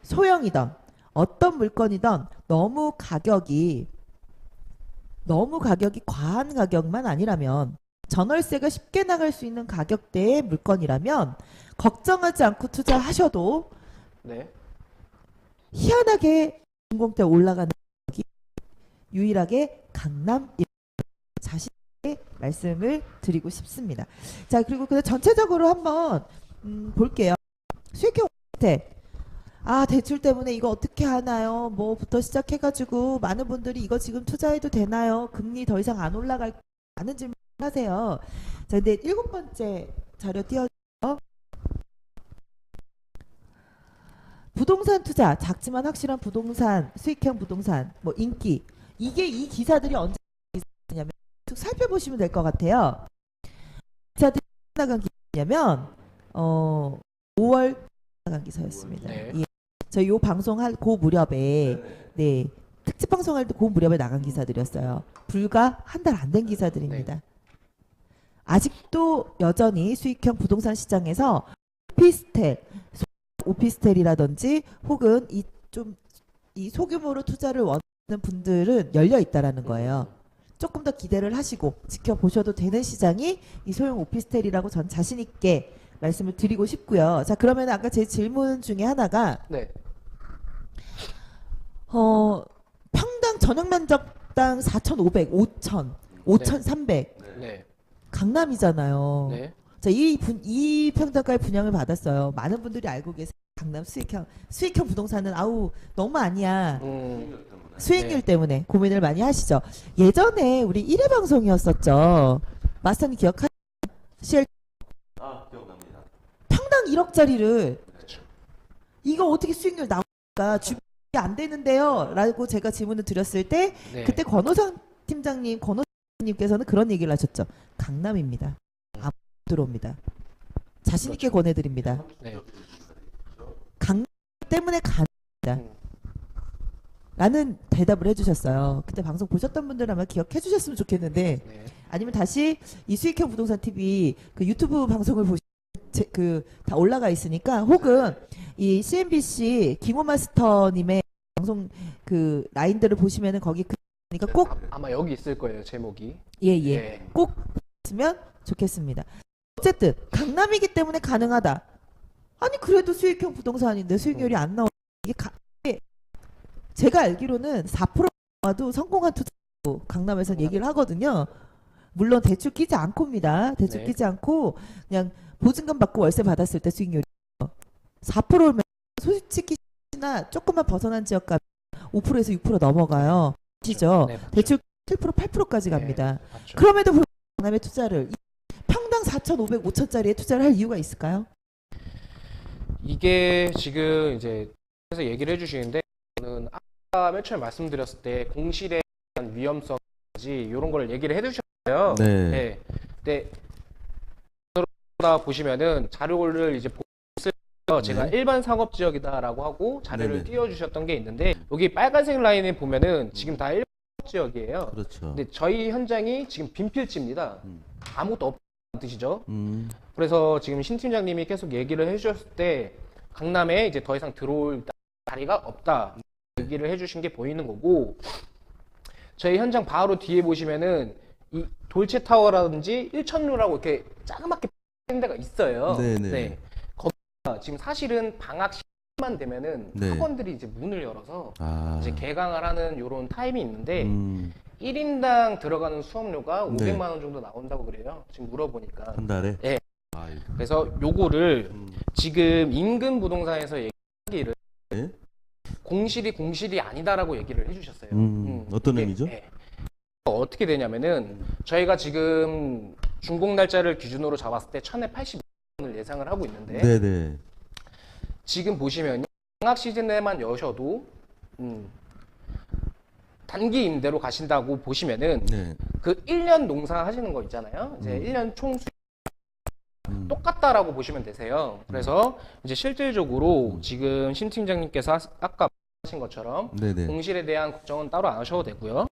소형이든 어떤 물건이든 너무 가격이 과한 가격만 아니라면 전월세가 쉽게 나갈 수 있는 가격대의 물건이라면 걱정하지 않고 투자하셔도 네. 희한하게 준공대 올라가는 지역이 유일하게 강남 자신의 말씀을 드리고 싶습니다. 자, 그리고 그 전체적으로 한번 볼게요. 수익형 오피스텔. 아, 대출 때문에 이거 어떻게 하나요? 뭐부터 시작해가지고 많은 분들이 이거 지금 투자해도 되나요? 금리 더 이상 안 올라갈 많은 질문 하세요. 자, 근데 7번째 자료 띄워주세요. 부동산 투자, 작지만 확실한 부동산, 수익형 부동산, 뭐 인기. 이게 이 기사들이 언제 기사냐면 쭉 살펴보시면 될 것 같아요. 기사들이 나간 기사냐면 5월 나간 기사였습니다. 네. 예. 저희 요 방송할 그 무렵에 네 특집 방송할 때 그 무렵에 나간 기사들이었어요. 불과 한 달 안 된 기사들입니다. 네. 아직도 여전히 수익형 부동산 시장에서 오피스텔이라든지 혹은 이 소규모로 투자를 원하는 분들은 열려 있다라는 거예요. 조금 더 기대를 하시고 지켜보셔도 되는 시장이 이 소형 오피스텔이라고 전 자신 있게 말씀을 드리고 싶고요. 자, 그러면 아까 제 질문 중에 하나가 네. 평당 전용 면적당 4,500, 5,000, 5,300 네. 강남이잖아요. 네. 자, 이 평당가의 분양을 받았어요. 많은 분들이 알고 계세요. 강남 수익형 부동산은 아우 너무 아니야. 수익률 네. 때문에 고민을 많이 하시죠. 예전에 우리 1회 방송이었었죠. 마스터님 기억하시죠? 기억납니다. 평당 1억짜리를 그렇죠. 이거 어떻게 수익률 나올까? 주변이 안 되는데요. 라고 제가 질문을 드렸을 때 네. 그때 권호상 권호사님께서는 그런 얘기를 하셨죠. 강남입니다. 안 들어옵니다. 자신 있게 권해드립니다. 네. 강남 때문에 가능합니다. 음. 라는 대답을 해주셨어요. 그때 방송 보셨던 분들 아마 기억해 주셨으면 좋겠는데 네. 아니면 다시 이 수익형 부동산 TV 그 유튜브 방송을 보시면 다 올라가 있으니까 혹은 이 CNBC 김호 마스터님의 방송 그 라인들을 보시면은 거기 그러니까 꼭 아마 여기 있을 거예요, 제목이. 예예 네. 꼭 있으면 좋겠습니다. 어쨌든 강남이기 때문에 가능하다. 아니 그래도 수익형 부동산인데 수익률이 안 나오는 이게 제가 알기로는 4%와도 성공한 투자로 강남에서는 얘기를 하거든요. 물론 대출 끼지 않고입니다. 대출 네. 끼지 않고 그냥 보증금 받고 월세 받았을 때 수익률이 4%면 솔직히나 조금만 벗어난 지역 가면 5%에서 6% 넘어가요. 아시죠? 네, 맞죠. 대출 7% 8%까지 갑니다. 네, 맞죠. 그럼에도 불구하고 강남의 투자를 평당 4,500, 5,000짜리에 투자를 할 이유가 있을까요? 이게 지금 이제 그래서 얘기를 해주시는데 저는 아까 맨 처음에 말씀드렸을 때 공실에 대한 위험성까지 이런 걸 얘기를 해주셨어요. 네. 네. 근데 보시면은 자료를 이제 보면서 제가 네. 일반 상업 지역이다라고 하고 자료를 네네. 띄워주셨던 게 있는데 여기 빨간색 라인에 보면은 지금 다 일반 상업 지역이에요. 그렇죠. 근데 저희 현장이 지금 빈필지입니다. 아무것도 없다는 뜻이죠. 그래서 지금 신 팀장님이 계속 얘기를 해주셨을 때 강남에 이제 더 이상 들어올 자리가 없다 얘기를 해주신 게 보이는 거고 저희 현장 바로 뒤에 보시면은 이 돌체타워라든지 일천루라고 이렇게 자그맣게 된 데가 있어요. 네네. 네. 거기가 지금 사실은 방학 시간만 되면은 네. 학원들이 이제 문을 열어서 아. 이제 개강을 하는 요런 타임이 있는데 음, 1인당 들어가는 수업료가 네. 500만 원 정도 나온다고 그래요. 지금 물어보니까. 한 달에? 네. 아이고. 그래서 요거를 음. 지금 인근 부동산에서 얘기하기를 네? 공실이 아니다라고 얘기를 해주셨어요. 어떤 이게, 의미죠? 예. 어떻게 되냐면은 저희가 지금 준공 날짜를 기준으로 잡았을 때 1,080원을 예상을 하고 있는데 네네. 지금 보시면 방학 시즌에만 여셔도 단기 임대로 가신다고 보시면은 네. 그 1년 농사 하시는 거 있잖아요. 이제 1년 총 수익 똑같다라고 보시면 되세요. 그래서 이제 실질적으로 지금 신 팀장님께서 아까 하신 것처럼 네네. 공실에 대한 걱정은 따로 안 하셔도 되고요.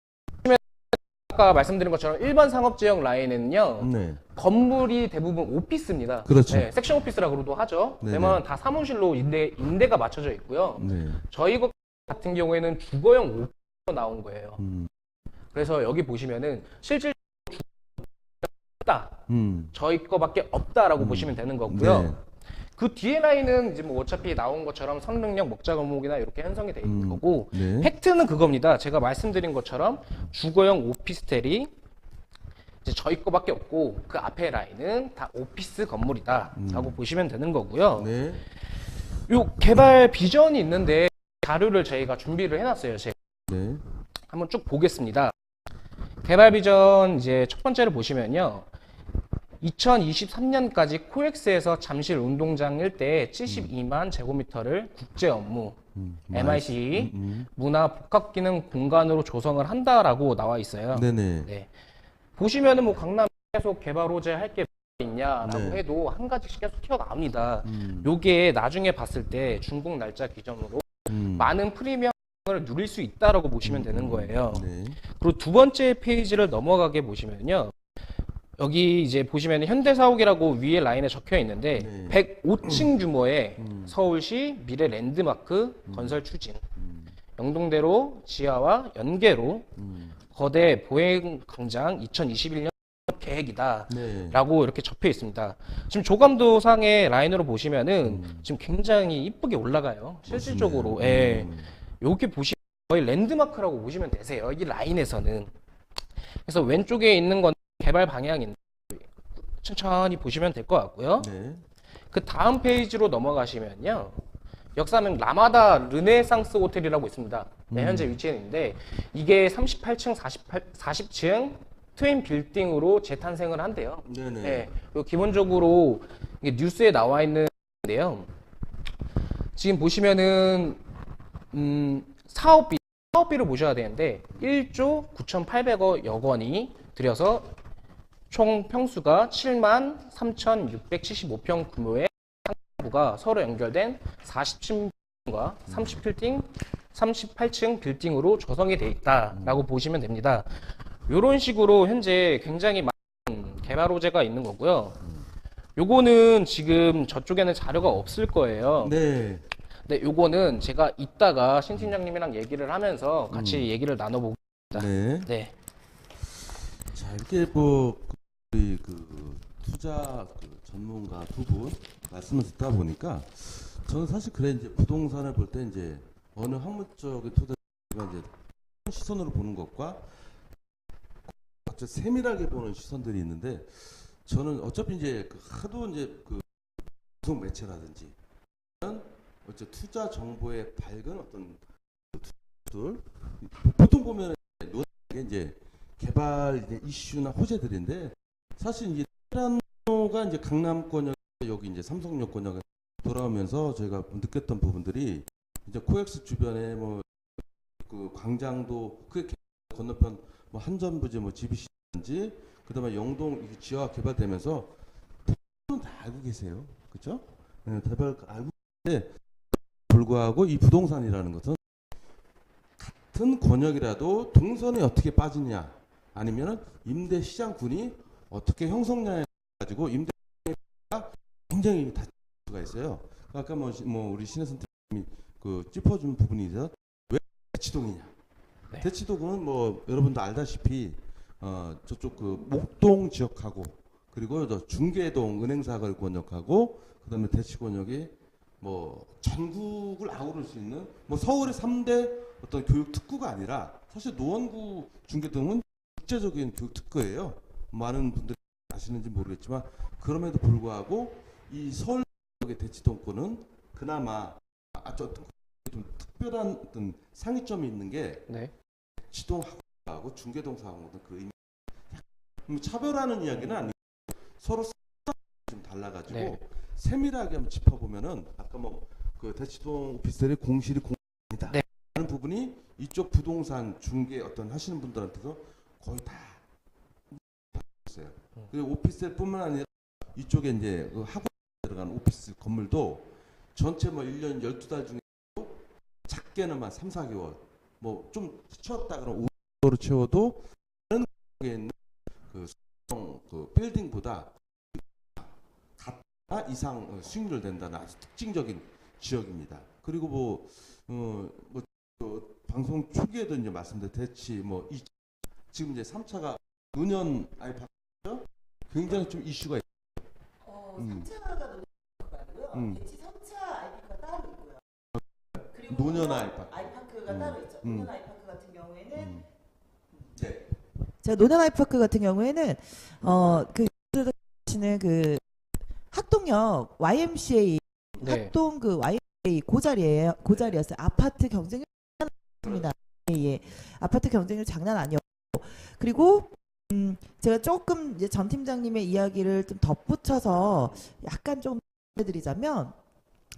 아까 말씀드린 것처럼 일반 상업지역 라인에는요, 네. 건물이 대부분 오피스입니다. 그렇죠. 네, 섹션 오피스라고도 하죠. 네네. 왜냐면 다 사무실로 임대가 맞춰져 있고요. 네. 저희 것 같은 경우에는 주거용 오피스로 나온 거예요. 그래서 여기 보시면은 실질 없다. 저희 거밖에 없다라고 보시면 되는 거고요. 네. 그 뒤에 라인은 이제 뭐 어차피 나온 것처럼 성능력, 먹자 건목이나 이렇게 형성이 되어 있는 거고, 네. 팩트는 그겁니다. 제가 말씀드린 것처럼 주거용 오피스텔이 이제 저희 거밖에 없고 그 앞에 라인은 다 오피스 건물이다라고 보시면 되는 거고요. 네. 요 개발 비전이 있는데 자료를 저희가 준비를 해놨어요. 제가 네. 한번 쭉 보겠습니다. 개발 비전 이제 첫 번째를 보시면요. 2023년까지 코엑스에서 잠실 운동장 일대에 72만 제곱미터를 국제 업무, MIC, 문화 복합 기능 공간으로 조성을 한다라고 나와 있어요. 네네. 네. 보시면은 뭐 강남 계속 개발 호재 할 게 있냐라고 네. 해도 한 가지씩 계속 튀어나옵니다. 요게 나중에 봤을 때 준공 날짜 기점으로 많은 프리미엄을 누릴 수 있다라고 보시면 되는 거예요. 네. 그리고 두 번째 페이지를 넘어가게 보시면요. 여기 이제 보시면 현대사옥이라고 위에 라인에 적혀 있는데 네. 105층 규모의 서울시 미래 랜드마크 건설 추진, 영동대로 지하와 연계로 거대 보행 광장 2021년 계획이다. 네. 라고 이렇게 적혀 있습니다. 지금 조감도상의 라인으로 보시면은 지금 굉장히 이쁘게 올라가요. 실질적으로. 예. 여기 보시면 거의 랜드마크라고 보시면 되세요. 이 라인에서는. 그래서 왼쪽에 있는 건 개발 방향인데 천천히 보시면 될 것 같고요. 네. 그 다음 페이지로 넘어가시면요. 역사명 라마다 르네상스 호텔이라고 있습니다. 네, 현재 위치에 있는데 이게 38층, 40층 트윈 빌딩으로 재탄생을 한대요. 네네. 네, 그리고 기본적으로 이게 뉴스에 나와 있는데요. 지금 보시면은 사업비를 보셔야 되는데 1조 9,800억 원이 들여서 총 평수가 7만 3,675평 규모의 상부가 서로 연결된 40층과 38층 빌딩으로 조성이 되어 있다라고 보시면 됩니다. 이런 식으로 현재 굉장히 많은 개발 호재가 있는 거고요. 요거는 지금 저쪽에는 자료가 없을 거예요. 네. 네, 요거는 제가 이따가 신 팀장님이랑 얘기를 하면서 같이 얘기를 나눠보겠습니다. 네. 네. 자, 이렇게 뭐 우리 그 투자 전문가 두 분 말씀을 듣다 보니까 저는 사실 그래 이제 부동산을 볼 때 이제 어느 학문적인 토대가 이제 시선으로 보는 것과 아주 세밀하게 보는 시선들이 있는데 저는 어차피 이제 하도 이제 그 방송 매체라든지 어째 투자 정보에 밝은 어떤 투자들 보통 보면 이제 개발 이제 이슈나 호재들인데 사실 이제 테란노가 이제 강남권역 여기 이제 삼성역권역에 돌아오면서 저희가 느꼈던 부분들이 이제 코엑스 주변에 뭐 그 광장도 그 건너편 뭐 한전부지 뭐 GBC인지 그다음에 영동 지하 개발되면서 다 알고 계세요, 그렇죠? 네, 대발 알고 계신데 불구하고 이 부동산이라는 것은 같은 권역이라도 동선이 어떻게 빠지냐 아니면은 임대 시장군이 어떻게 형성냐에 가지고 임대가 굉장히 다를 수가 있어요. 아까 뭐 우리 신혜선 팀이 그 짚어준 부분이 있어서 왜 대치동이냐? 네. 대치동은 뭐 여러분도 알다시피 저쪽 그 목동 지역하고 그리고 저 중계동 은행사걸 권역하고 그다음에 대치권역이 뭐 전국을 아우를 수 있는 뭐 서울의 3대 어떤 교육 특구가 아니라 사실 노원구 중계동은 국제적인 교육 특구예요. 많은 분들이 아시는지 모르겠지만 그럼에도 불구하고 이 서울의 대치동권은 그나마 좀 특별한 어떤 상위점이 있는 게 네. 대치동하고 중계동하고 그 의미 차별하는 이야기는 아니고 서로 좀 달라가지고 네. 세밀하게 한번 짚어보면은 아까 뭐 그 대치동 오피스텔의 공실이 공이다 네. 하는 부분이 이쪽 부동산 중개 어떤 하시는 분들한테서 거의 다 있어요. 그리고 오피스텔뿐만 아니라 이쪽에 이제 그 학원 들어간 오피스 건물도 전체 뭐 1년 12달 중에 작게는 3, 4개월 뭐 좀 채웠다 그러면 5개월로 채워도 다른 지역에 있는 그 빌딩보다 같다 이상 수익률 낸다는 아주 특징적인 지역입니다. 그리고 방송 초기에도 이제 말씀드린 대치 지금 이제 3차가 노년 아이파크죠. 굉장히 좀 이슈가 있어요. 3차가 노년 아이파크고요. 대치 3차 아이파크가 따로 있고요. 그리고 노년 아이파크. 아이파크가 따로 있죠. 노년 아이파크 같은 경우에는 네. 자, 노년 아이파크 같은 경우에는 그 학동역 YMCA 네. 학동 그 YMCA 고자리였어요. 아파트 경쟁률 장난 아니었습니다. 예. 아파트 경쟁률 장난 아니었고 그리고 제가 조금 이제 전 팀장님의 이야기를 좀 덧붙여서 약간 좀 해드리자면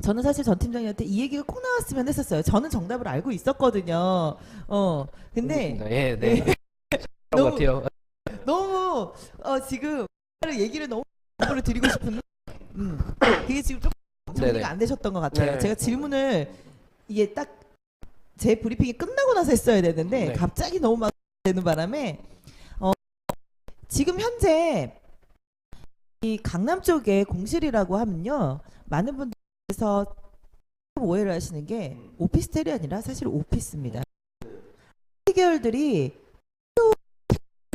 저는 사실 전 팀장님한테 이 얘기가 꼭 나왔으면 했었어요. 저는 정답을 알고 있었거든요. 근데 예, 네. 그런 것 같아요. 너무 지금 얘기를 너무 드리고 싶은데 그게 지금 좀 정리가 네네. 안 되셨던 것 같아요. 네. 제가 질문을 이게 딱 제 브리핑이 끝나고 나서 했어야 되는데 네. 갑자기 너무 막 되는 바람에 지금 현재 이 강남 쪽에 공실이라고 하면요 많은 분들께서 오해를 하시는 게 오피스텔이 아니라 사실 오피스입니다. 계열들이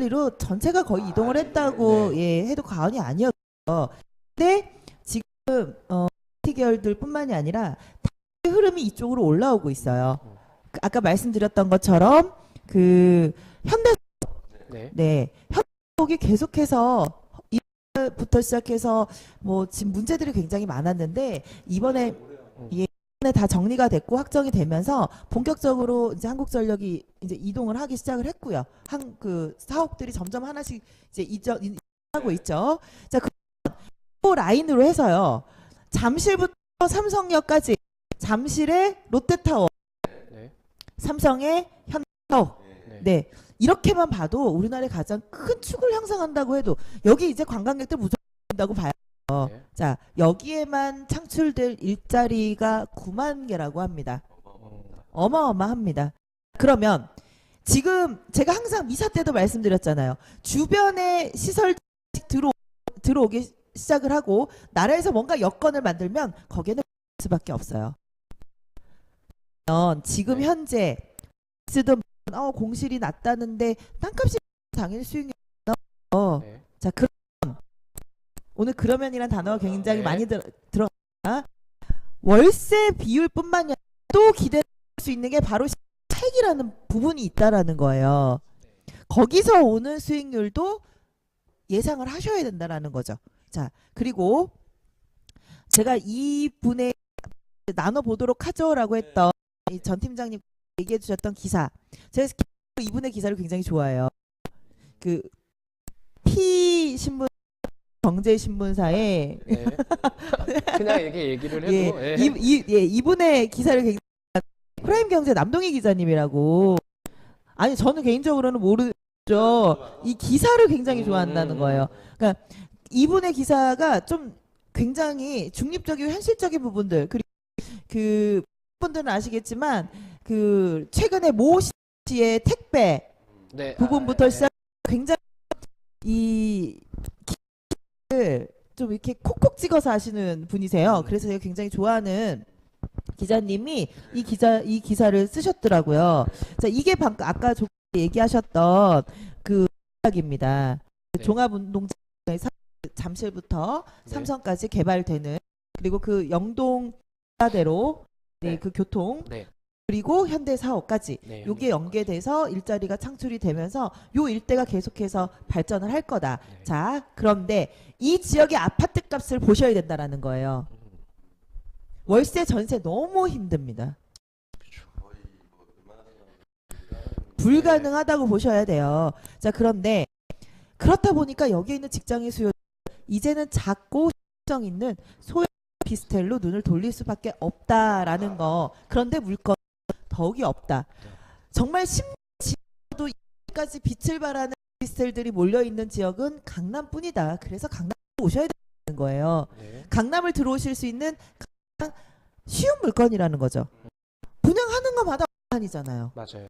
로 전체가 거의 이동을 했다고 해도 과언이 아니었어요. 근데 지금 계열들뿐만이 아니라 흐름이 이쪽으로 올라오고 있어요. 아까 말씀드렸던 것처럼 그 현대 현대쪽이 계속해서 이부터 시작해서 지금 문제들이 굉장히 많았는데 이번에 다 정리가 됐고 확정이 되면서 본격적으로 이제 한국전력이 이제 이동을 하기 시작을 했고요. 그 사옥들이 점점 하나씩 이제 이전하고 있죠. 자, 그 라인으로 해서요. 잠실부터 삼성역까지 잠실의 롯데타워, 삼성의 현대타워. 네. 이렇게만 봐도 우리나라의 가장 큰 축을 형성한다고 해도 여기 이제 관광객들 무조건 온다고 봐요. 자, 여기에만 창출될 일자리가 9만 개라고 합니다. 어마어마합니다. 그러면 지금 제가 항상 미사 때도 말씀드렸잖아요. 주변에 시설 들어오기 시작을 하고 나라에서 뭔가 여건을 만들면 거기에는 수밖에 없어요. 지금 현재 쓰던 공실이 낮다는데 땅값이 당연히 수익률이 자, 그럼 오늘 그러면이란 단어가 굉장히 많이 들어가 월세 비율뿐만 아니라 또 기대할 수 있는 게 바로 차익이라는 부분이 있다라는 거예요. 거기서 오는 수익률도 예상을 하셔야 된다라는 거죠. 자, 그리고 제가 이분의 나눠보도록 하죠라고 했던 이 전 팀장님 얘기해 주셨던 기사, 제가 이분의 기사를 굉장히 좋아해요. 그 P신문 경제신문사에 그냥 이렇게 얘기를 해도 이분의 기사를 굉장히 프라임 경제 남동희 기자님이라고. 아니 저는 개인적으로는 모르죠. 이 기사를 굉장히 좋아한다는 거예요. 그러니까 이분의 기사가 좀 굉장히 중립적이고 현실적인 부분들, 그리고 그 분들은 아시겠지만 그 최근에 모 씨의 택배 부분부터 시작 굉장히 이 기사를 좀 이렇게 콕콕 찍어서 하시는 분이세요. 그래서 제가 굉장히 좋아하는 기자님이 이 기사를 쓰셨더라고요. 자, 이게 방금 아까 얘기하셨던 그 이야기입니다. 종합운동장 잠실부터 삼성까지 개발되는, 그리고 그 영동대로 그 교통, 그리고 현대사업까지 요게 연계돼서 일자리가 창출이 되면서 요 일대가 계속해서 발전을 할 거다. 자, 그런데 이 지역의 아파트 값을 보셔야 된다라는 거예요. 월세 전세 너무 힘듭니다. 불가능하다고 보셔야 돼요. 자, 그런데 그렇다 보니까 여기에 있는 직장인 수요 이제는 작고 실정 있는 소형 오피스텔로 눈을 돌릴 수밖에 없다라는 거. 그런데 물건 더욱이 없다. 정말 심지어도 여기까지 빛을 발하는 오피스텔들이 몰려 있는 지역은 강남뿐이다. 그래서 강남 오셔야 거예요. 네. 강남을 들어오실 수 있는 가장 쉬운 물건이라는 거죠. 분양하는 것마다 완판이잖아요. 맞아요.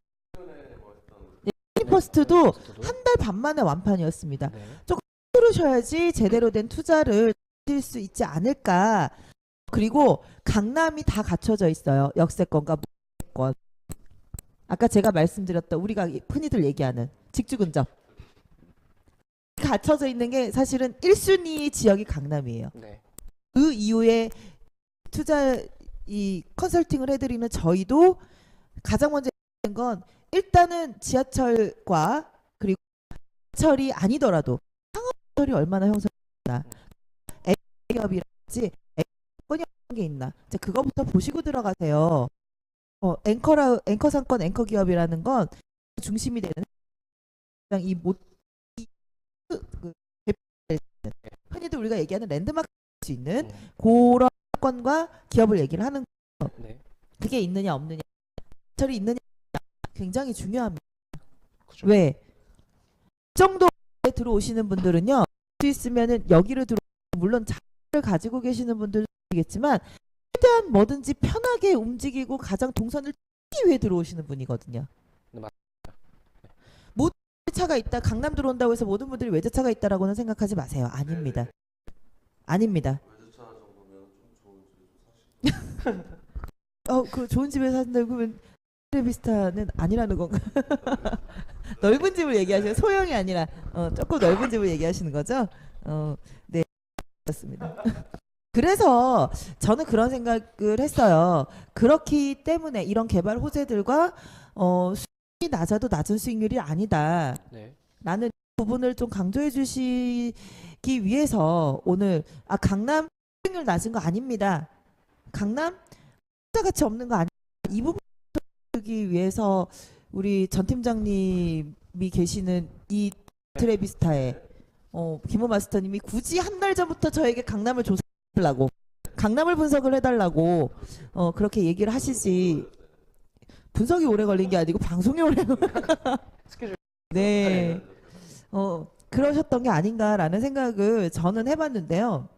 퍼스트도 한 달 반 만에 완판이었습니다. 네. 들으셔야지 제대로 된 투자를 하실 수 있지 않을까. 그리고 강남이 다 갖춰져 있어요. 역세권과 무세권. 아까 제가 말씀드렸던 우리가 흔히들 얘기하는 직주근접. 갖춰져 있는 게 사실은 1순위 지역이 강남이에요. 네. 그 이후에 투자 이 컨설팅을 해드리는 저희도 가장 먼저 하는 건 일단은 지하철과 그리고 지하철이 아니더라도 상업시설이 얼마나 형성됐나, 기업이라든지 앵커권이 어떤 게 있나, 이제 그거부터 보시고 들어가세요. 앵커 상권, 앵커 기업이라는 건 중심이 되는 흔히들 우리가 얘기하는 랜드마크 수 있는 그런 건과 기업을 얘기를 하는 거. 네. 그게 있느냐 없느냐, 지하철이 있느냐 굉장히 중요합니다. 그죠. 왜? 이 정도에 들어오시는 분들은요, 수 있으면은 여기를 들어, 물론 자를 가지고 계시는 분들이겠지만 최대한 뭐든지 편하게 움직이고 가장 동선을 찾기 위해 들어오시는 분이거든요. 네, 맞습니다. 모든 차가 있다, 강남 들어온다고 해서 모든 분들이 외제차가 있다라고는 생각하지 마세요. 아닙니다. 아닙니다. 그 좋은 집에 사신다고 그러면 트레비스타는 아니라는 건가? 넓은 집을 얘기하시는, 소형이 아니라 조금 넓은 집을 얘기하시는 거죠? 네, 그렇습니다. 그래서 저는 그런 생각을 했어요. 그렇기 때문에 이런 개발 호재들과 수익이 낮아도 낮은 수익률이 아니다. 네. 나는 이 부분을 좀 강조해 주시기 위해서 오늘 강남 수익률 낮은 거 아닙니다. 강남 투자 가치 없는 거 아닙니다. 이 부분 주기 위해서 우리 전 팀장님이 계시는 이 트레비스타에 김호 마스터님이 굳이 한 달 전부터 저에게 강남을 조사해달라고, 강남을 분석을 해달라고 그렇게 얘기를 하시지. 분석이 오래 걸린 게 아니고 방송이 오래 스케줄. 네. 그러셨던 게 아닌가라는 생각을 저는 해봤는데요.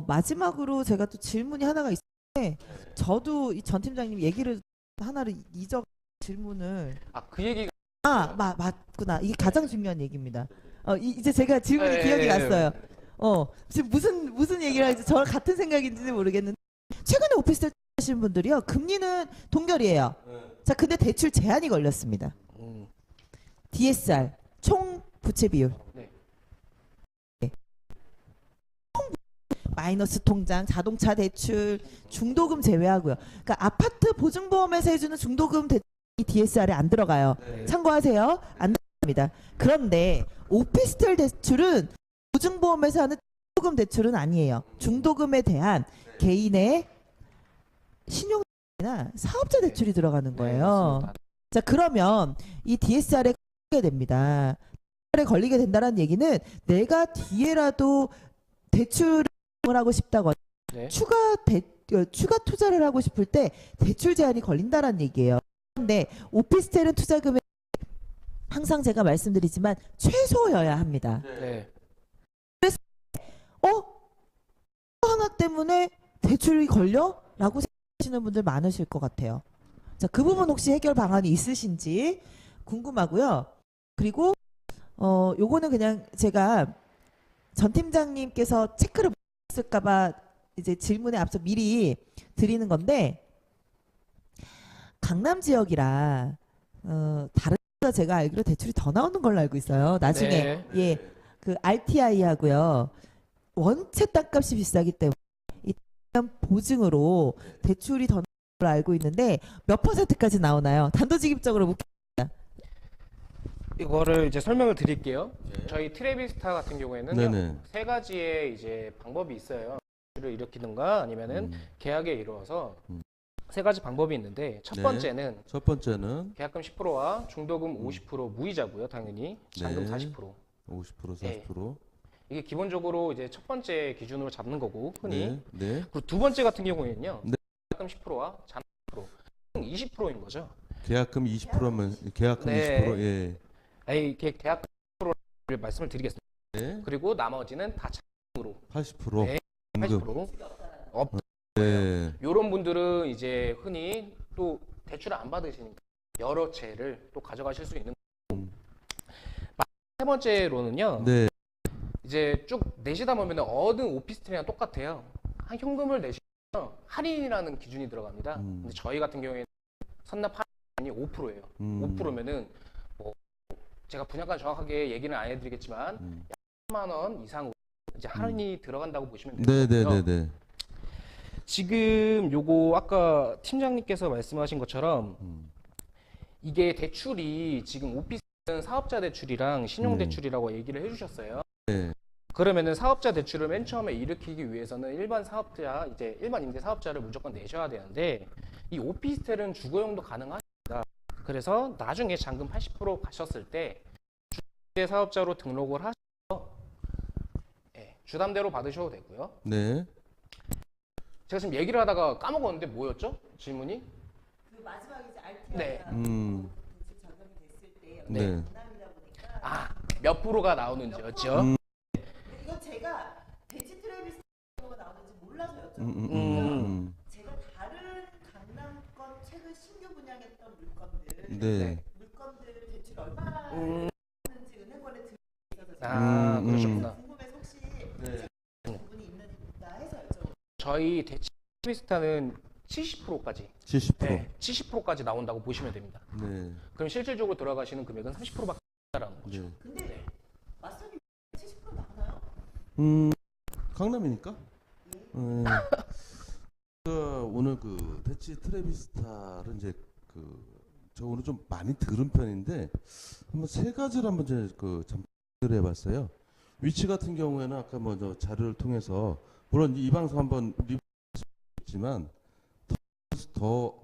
마지막으로 제가 또 질문이 하나가 있는데, 저도 이 전 팀장님 얘기를 하나를 질문을. 그 얘기가. 맞구나. 이게 가장 중요한 얘기입니다. 이제 제가 질문이 네, 기억이 네, 났어요. 지금 무슨 얘기를 하는지 저 같은 생각인지는 모르겠는데, 최근에 오피스텔 하시는 분들이요, 금리는 동결이에요. 자, 근데 대출 제한이 걸렸습니다. DSR 총 부채 비율. 네. 마이너스 통장, 자동차 대출, 중도금 제외하고요. 그러니까 아파트 보증보험에서 해주는 중도금 대출이 DSR에 안 들어가요. 네. 참고하세요. 안 들어갑니다. 그런데 오피스텔 대출은 보증보험에서 하는 중도금 대출은 아니에요. 중도금에 대한 개인의 신용이나 사업자 대출이 들어가는 거예요. 네, 자, 그러면 이 DSR에 걸리게 됩니다. DSR에 걸리게 된다는 얘기는 내가 뒤에라도 대출을 하고 싶다거나 네. 추가 투자를 하고 싶을 때 대출 제한이 걸린다는 얘기예요. 그런데 오피스텔은 투자금액 항상 제가 말씀드리지만 최소여야 합니다. 네. 그래서 하나 때문에 대출이 걸려? 라고 생각하시는 분들 많으실 것 같아요. 자, 그 부분 혹시 해결 방안이 있으신지 궁금하고요. 그리고 요거는 그냥 제가 전 팀장님께서 체크를 못 했을까봐 이제 질문에 앞서 미리 드리는 건데, 강남 지역이라 다른 데보다 제가 알기로 대출이 더 나오는 걸로 알고 있어요. 나중에 네. 그 RTI 하고요, 원체 땅값이 비싸기 때문에 이 땅 보증으로 대출이 더 나오는 걸로 알고 있는데 몇 %까지 나오나요? 단도직입적으로 묻겠습니다. 이거를 이제 설명을 드릴게요. 저희 트레비스타 같은 경우에는요, 네네. 세 가지의 이제 방법이 있어요. 를 일으키든가 아니면은 계약에 이루어서 세 가지 방법이 있는데, 첫 네. 번째는 첫 번째는 계약금 10%와 중도금 50% 무이자고요. 당연히 잔금 네. 40%. 50%, 네. 40%. 이게 기본적으로 이제 첫 번째 기준으로 잡는 거고, 흔히. 네. 네. 그리고 두 번째 같은 경우에는요, 네. 계약금 10%와 잔금 10%, 20%인 거죠. 계약금 20%면 계약금 네. 20%. 예. 계약금 10%를 말씀을 드리겠습니다. 네. 그리고 나머지는 다 현금으로 80%. 네, 현금. 80% 없. 네. 이런 분들은 이제 흔히 또 대출을 안 받으시니까 여러 채를 또 가져가실 수 있는. 세 번째로는요. 네. 이제 쭉 내시다 보면 어느 오피스텔이랑 똑같아요. 한 현금을 내시면 할인이라는 기준이 들어갑니다. 근데 저희 같은 경우에는 선납 할인이 5%예요. 5%면은 뭐 제가 분양가 정확하게 얘기는 안 해드리겠지만 3만 원 이상으로 이제 할인이 들어간다고 보시면 되거든요. 네네네네. 지금 요거 아까 팀장님께서 말씀하신 것처럼 이게 대출이 지금 오피스텔은 사업자 대출이랑 신용 대출이라고 얘기를 해주셨어요. 네. 그러면은 사업자 대출을 맨 처음에 일으키기 위해서는 일반 사업자, 이제 일반 임대 사업자를 무조건 내셔야 되는데 이 오피스텔은 주거용도 가능하십니다. 그래서 나중에 잔금 80% 가셨을 때 주택 사업자로 등록을 하셔서 네, 주담대로 받으셔도 되고요. 네. 제가 지금 얘기를 하다가 까먹었는데 뭐였죠? 질문이? 그 마지막에 이제 RTI가 네. 대출 적용이 됐을 때 네. 강남이다 보니까 아, 몇 프로가 나오는지였죠? 근데 이건 제가 대치 트레비스가 나오는지 몰라서 여쭤봤어요. 제가 다른 강남권 최근 신규 분양했던 물건들 네. 물건들 대출 얼마나 했는지 은행권에 들어 있어서 아, 그러셨구나. 궁금해서 혹시 네. 부분이 있는가 해서 여쭤봤어요. 저희 대치 비스타는 70%까지 70%. 네, 70%까지 나온다고 보시면 됩니다. 네. 그럼 실질적으로 들어가시는 금액은 30%밖에 없다라는 거죠. 네. 근데 마스터님 70% 나오나요? 강남이니까. 네. 오늘 그 대치 트레비스타를 이제 저 오늘 좀 많이 들은 편인데 한번 세 가지를 한번 이제 잠깐 해봤어요. 위치 같은 경우에는 아까 뭐 저 자료를 통해서 물론 이 방송 한번 리뷰했지만 더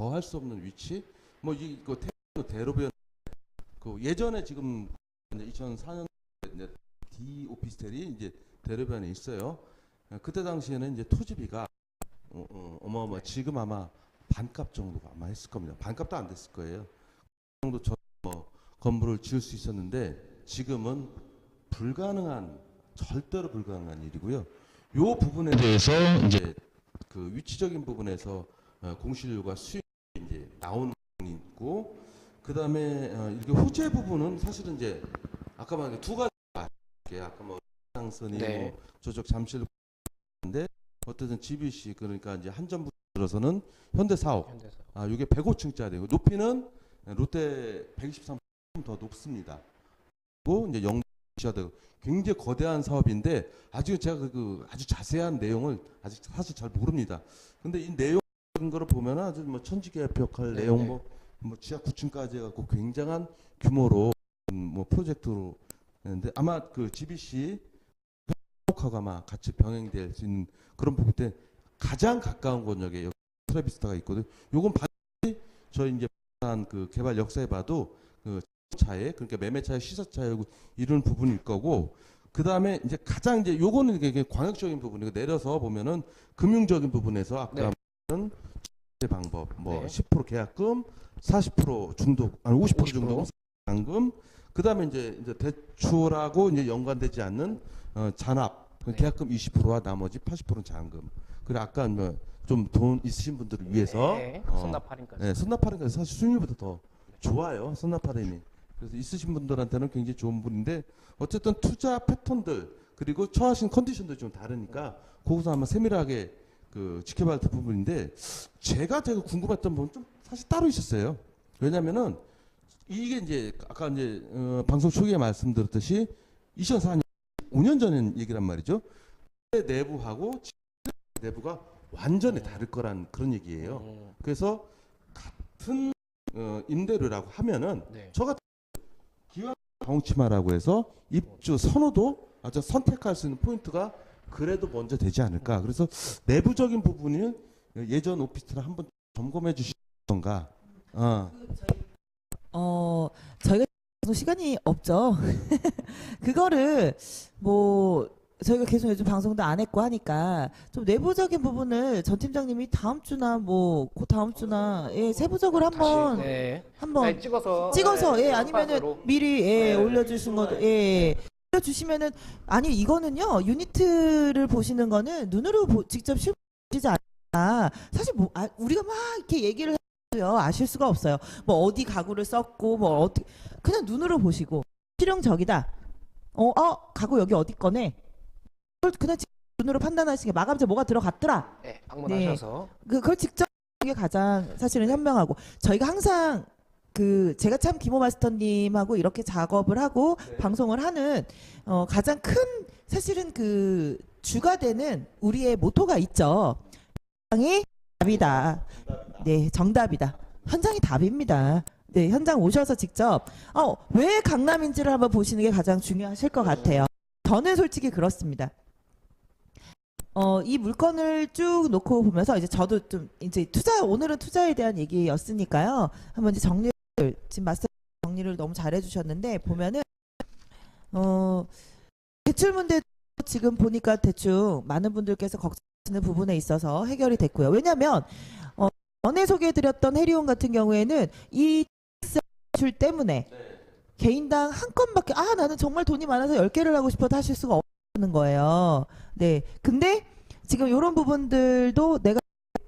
할 수 없는 위치 뭐 이거 대로변 예전에 지금 2004년 D 오피스텔이 이제 대로변에 있어요. 그때 당시에는 이제 토지비가 어마어마 지금 아마 반값 정도가 아마 했을 겁니다. 반값도 안 됐을 거예요. 그 정도 건물을 지을 수 있었는데 지금은 절대로 불가능한 일이고요. 요 부분에 대해서 이제 그 위치적인 부분에서 공실료가 수익이 이제 나오는 부분이 있고, 그 다음에 이렇게 호재 부분은 사실은 이제 아까 말한 두 가지 아까 뭐 상선이 네. 뭐 저쪽 잠실인데 어쨌든 GBC 그러니까 이제 한전부 들어서는 현대사옥 아 이게 105층짜리고 높이는 롯데 123좀 더 높습니다. 그리고 이제 영시아도 굉장히 거대한 사업인데 아직 제가 아주 자세한 내용을 아직 사실 잘 모릅니다. 근데 이 내용 거를 보면 아주 뭐 천지개벽할 네, 내용 네. 뭐 지하 9층까지 해갖고 굉장한 규모로 뭐 프로젝트로 했는데 아마 그 GBC 하고 아마 같이 병행될 수 있는 그런 부분 때 가장 가까운 권역에 여기 트레비스타가 있거든요. 요건 반드시 저희 이제 그 개발 역사에 봐도 그 차에 그러니까 매매차에 시세차에 이런 부분일 거고, 그 다음에 이제 가장 이제 요거는 이게 광역적인 부분이고 내려서 보면은 금융적인 부분에서 아까 말한 방법 뭐 네. 10% 계약금, 40% 중도 아니 50% 중도 잔금, 그 다음에 이제 대출하고 이제 연관되지 않는 잔압 네. 계약금 20%와 나머지 80%는 잔금. 그리고 아까 뭐 좀 돈 있으신 분들을 위해서 네. 선납 할인까지. 네, 선납 할인까지 사실 수익률보다 더 좋아요. 선납 할인이. 그래서 있으신 분들한테는 굉장히 좋은 분인데 어쨌든 투자 패턴들 그리고 처하신 컨디션도 좀 다르니까 거기서 아마 세밀하게 지켜봐야 될 부분인데 제가 궁금했던 부분 좀 사실 따로 있었어요. 왜냐면은 이게 이제 아까 이제 방송 초기에 말씀드렸듯이 2004년 5년 전 얘기란 말이죠. 내부하고 내부가 완전히 다를 거란 그런 얘기예요. 그래서 같은 임대료라고 하면은 네. 저 같은 기왕 방치마라고 해서 입주 선호도 아주 선택할 수 있는 포인트가 그래도 먼저 되지 않을까. 그래서 내부적인 부분은 예전 오피스텔을 한번 점검해 주시던가. 저희가 방송 시간이 없죠. 그거를 뭐 저희가 계속 요즘 방송도 안 했고 하니까 좀 내부적인 부분을 전 팀장님이 다음 주나 뭐 그 다음 주나 세부적으로 한번 다시, 네. 한번 네, 찍어서 예 네, 아니면은 팟으로. 미리 네, 올려주신 것도 알려주시면은 아니 이거는요 유니트를 보시는 거는 눈으로 직접 실보시지 않아. 사실 뭐 우리가 막 이렇게 얘기를 해도요 아실 수가 없어요. 뭐 어디 가구를 썼고 뭐 어떻게 그냥 눈으로 보시고 실용적이다. 가구 여기 어디 거네. 그걸 그냥 눈으로 판단하시게 마감재 뭐가 들어갔더라. 네, 방문하셔서 그걸 직접 하는 게 가장 사실은 현명하고 저희가 항상 제가 참 김호 마스터님하고 이렇게 작업을 하고 방송을 하는 가장 큰 사실은 주가 되는 우리의 모토가 있죠. 현장이 답이다. 네, 정답이다. 현장이 답입니다. 네, 현장 오셔서 직접 왜 강남인지를 한번 보시는 게 가장 중요하실 것 같아요. 저는 솔직히 그렇습니다. 이 물건을 쭉 놓고 보면서 이제 저도 좀 이제 오늘은 투자에 대한 얘기였으니까요. 한번 이제 지금 마스터 정리를 너무 잘해 주셨는데 보면은 대출 문제 지금 보니까 대충 많은 분들께서 걱정하시는 부분에 있어서 해결이 됐고요. 왜냐하면 전에 소개해드렸던 해리온 같은 경우에는 이 대출 때문에 개인당 한 건밖에 나는 정말 돈이 많아서 10개를 하고 싶어도 하실 수가 없는 거예요. 네. 근데 지금 이런 부분들도 내가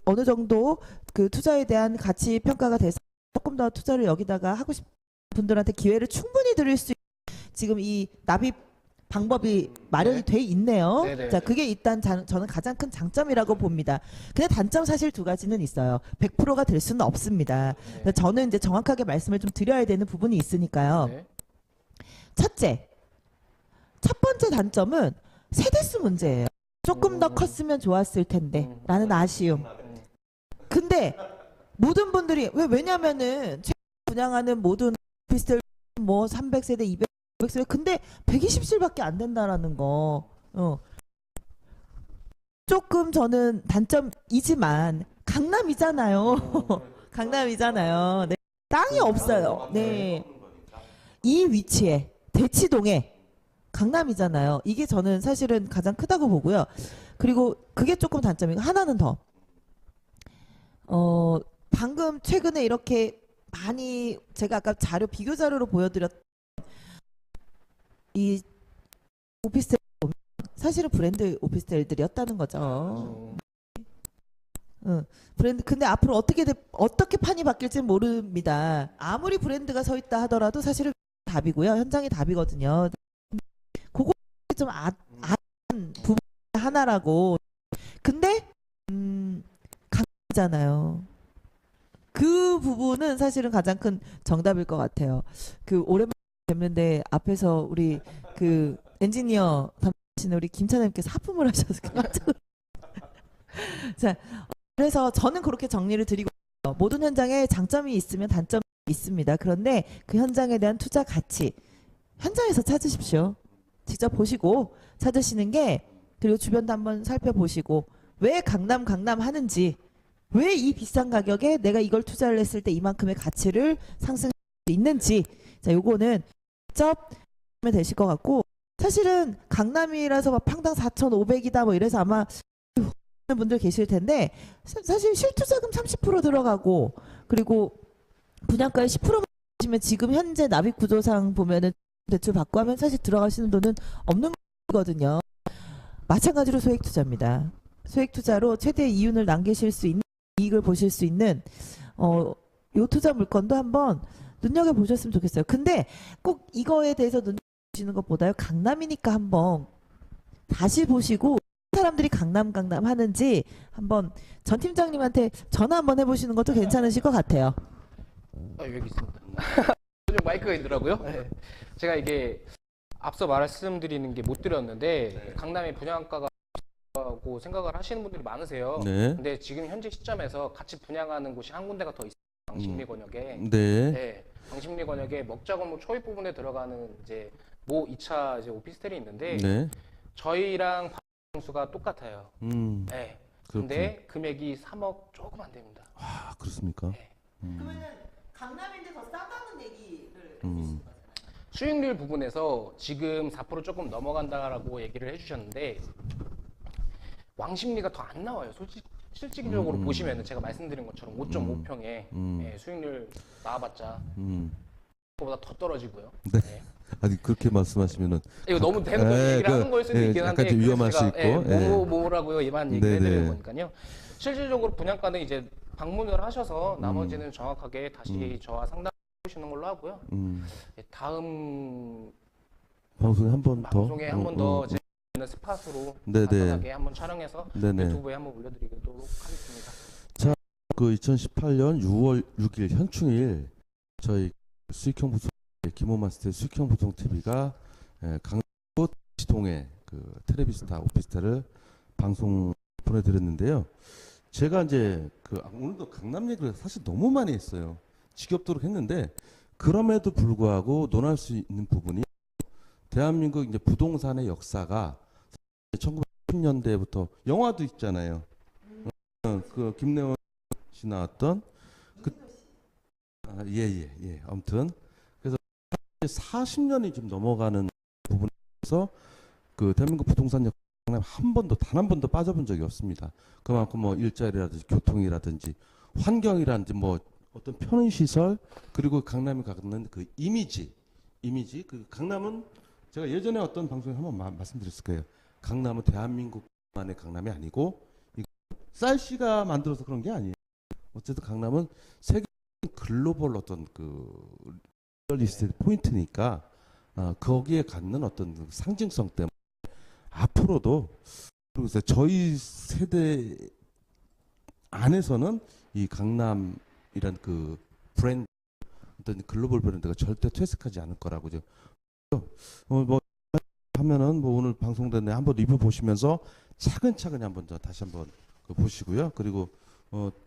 어느 정도 투자에 대한 가치 평가가 돼서 조금 더 투자를 여기다가 하고 싶은 분들한테 기회를 충분히 드릴 수 있는 지금 이 납입 방법이 마련이 돼 있네요. 네네. 자, 그게 일단 저는 가장 큰 장점이라고 봅니다. 근데 단점 사실 두 가지는 있어요. 100%가 될 수는 없습니다. 네. 저는 이제 정확하게 말씀을 좀 드려야 되는 부분이 있으니까요. 네. 첫째, 첫 번째 단점은 세대수 문제예요. 조금 더 컸으면 좋았을 텐데 라는 아쉬움. 근데 모든 분들이 왜냐면은 최근 분양하는 모든 오피스텔 뭐 300세대, 200세대 근데 120실밖에 안 된다라는 거. 조금 저는 단점이지만 강남이잖아요. 강남이잖아요. 네. 땅이 없어요. 네. 이 위치에 대치동에 강남이잖아요. 이게 저는 사실은 가장 크다고 보고요. 그리고 그게 조금 단점이고 하나는 더. 방금 최근에 이렇게 많이 제가 아까 비교 자료로 보여드렸 이 오피스텔 사실은 브랜드 오피스텔들이었다는 거죠. 브랜드 근데 앞으로 어떻게 판이 바뀔지 모릅니다. 아무리 브랜드가 서 있다 하더라도 사실은 답이고요. 현장이 답이거든요. 그거 좀 부분 하나라고. 근데 강하잖아요. 그 부분은 사실은 가장 큰 정답일 것 같아요. 오랜만에 뵙는데 앞에서 우리 엔지니어 담당하시는 우리 김찬님께서 하품을 하셔서 깜짝 자, 그래서 저는 그렇게 정리를 드리고 있어요. 모든 현장에 장점이 있으면 단점이 있습니다. 그런데 그 현장에 대한 투자 가치 현장에서 찾으십시오. 직접 보시고 찾으시는 게 그리고 주변도 한번 살펴보시고 왜 강남 하는지 왜 이 비싼 가격에 내가 이걸 투자를 했을 때 이만큼의 가치를 상승할 수 있는지 자 요거는 직접 하면 되실 것 같고 사실은 강남이라서 막 평당 4,500이다 뭐 이래서 아마 하는 분들 계실 텐데 사실 실투자금 30% 들어가고 그리고 분양가의 10%만 하시면 지금 현재 납입 구조상 보면은 대출 받고 하면 사실 들어가시는 돈은 없는 거거든요. 마찬가지로 소액 투자입니다. 소액 투자로 최대 이윤을 남기실 수 있는 이익을 보실 수 있는 요 투자 물건도 한번 눈여겨 보셨으면 좋겠어요. 근데 꼭 이거에 대해서 눈여겨 보시는 것보다요. 강남이니까 한번 다시 보시고 사람들이 강남 하는지 한번 전 팀장님한테 전화 한번 해보시는 것도 괜찮으실 것 같아요. 여기 있습니다. 좀 마이크가 있더라고요. 네. 제가 이게 앞서 말씀드리는 게 못 드렸는데 강남의 분양가가 고 생각을 하시는 분들이 많으세요. 네. 근데 지금 현재 시점에서 같이 분양하는 곳이 한 군데가 더 있어요. 광식리 권역에. 네. 네. 광식리 권역에 먹자건물 초입 부분에 들어가는 이제 모 2차 이제 오피스텔이 있는데 네. 저희랑 수가 똑같아요. 네. 그렇군요. 근데 금액이 3억 조금 안 됩니다. 아, 그렇습니까? 네. 그러면은 강남인데 더 싸다는 얘기를 수익률 부분에서 지금 4% 조금 넘어간다라고 얘기를 해주셨는데 왕십리가 더 안 나와요. 실질적으로 보시면은 제가 말씀드린 것처럼 5.5평에 예, 수익률 나와봤자 그거보다 더 떨어지고요. 네. 네. 아니 그렇게 말씀하시면은 이거 너무 대놓고 얘기를 하는 걸 수도 있긴 한데 약간 좀 위험할 수 있고. 뭐라고요? 이만 얘기를 네네. 해드리는 거니까요. 실질적으로 분양가는 이제 방문을 하셔서 나머지는 정확하게 다시 저와 상담해 보시는 걸로 하고요. 예, 다음 방송에 한 번 더. 방송에 한 번 더 제가 스팟으로 네네. 간단하게 한번 촬영해서 네네. 유튜브에 한번 올려드리도록 하겠습니다. 그 2018년 6월 6일 현충일 저희 수익형 부동 김호마스터의 수익형 부동 TV가 강북 시동에 그 텔레비스타 오피스텔을 방송 보내드렸는데요. 제가 이제 오늘도 강남 얘기를 사실 너무 많이 했어요. 지겹도록 했는데 그럼에도 불구하고 논할 수 있는 부분이 대한민국 이제 부동산의 역사가 1910년대부터 영화도 있잖아요. 그 김래원 씨 나왔던 예. 아무튼 그래서 40년이 좀 넘어가는 부분에서 그 대한민국 부동산 역사에 단 한 번도 빠져본 적이 없습니다. 그만큼 뭐 일자리라든지 교통이라든지 환경이라든지 뭐 어떤 편의시설 그리고 강남이 갖는 그 이미지 그 강남은 제가 예전에 어떤 방송에 한번 말씀드렸을 거예요. 강남은 대한민국만의 강남이 아니고 쌀씨가 만들어서 그런 게 아니에요. 어쨌든 강남은 세계 글로벌 어떤 그 리스트 포인트니까 거기에 갖는 어떤 그 상징성 때문에 앞으로도 그리고 저희 세대 안에서는 이 강남이란 그 브랜드 어떤 글로벌 브랜드가 절대 퇴색하지 않을 거라고 뭐 하면은 뭐 오늘 방송된 데 한번 리뷰 보시면서 차근차근히 한번 다시 한번 보시고요. 그리고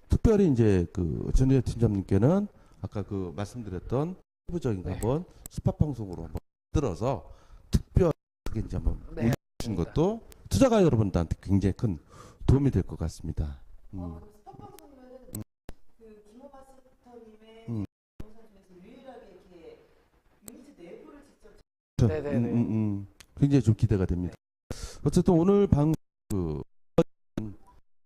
특별히 이제 그 전희재 팀장님께는 아까 그 말씀드렸던 세부적인 거 한번 스팟 방송으로 한번 들어서 특별하게 이제 한번 올려주신 것도 투자가 여러분들한테 굉장히 큰 도움이 될 것 같습니다. 스팟 방송이면은 그 김호마스터님의 부동산 중에서 유일하게 이렇게 유니트 내부를 직접 네네네. 굉장히 좀 기대가 됩니다. 어쨌든 오늘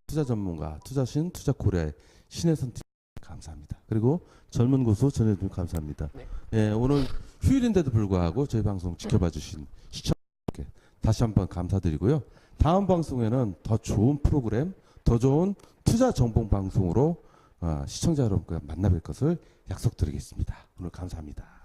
투자 전문가, 투자신, 투자코리아의 신혜선 팀 감사합니다. 그리고 젊은 고수 전혜준 감사합니다. 네. 예, 오늘 휴일인데도 불구하고 저희 방송 지켜봐 주신 시청자분께 다시 한번 감사드리고요. 다음 방송에는 더 좋은 프로그램, 더 좋은 투자 정보 방송으로 시청자 여러분과 만나뵐 것을 약속드리겠습니다. 오늘 감사합니다.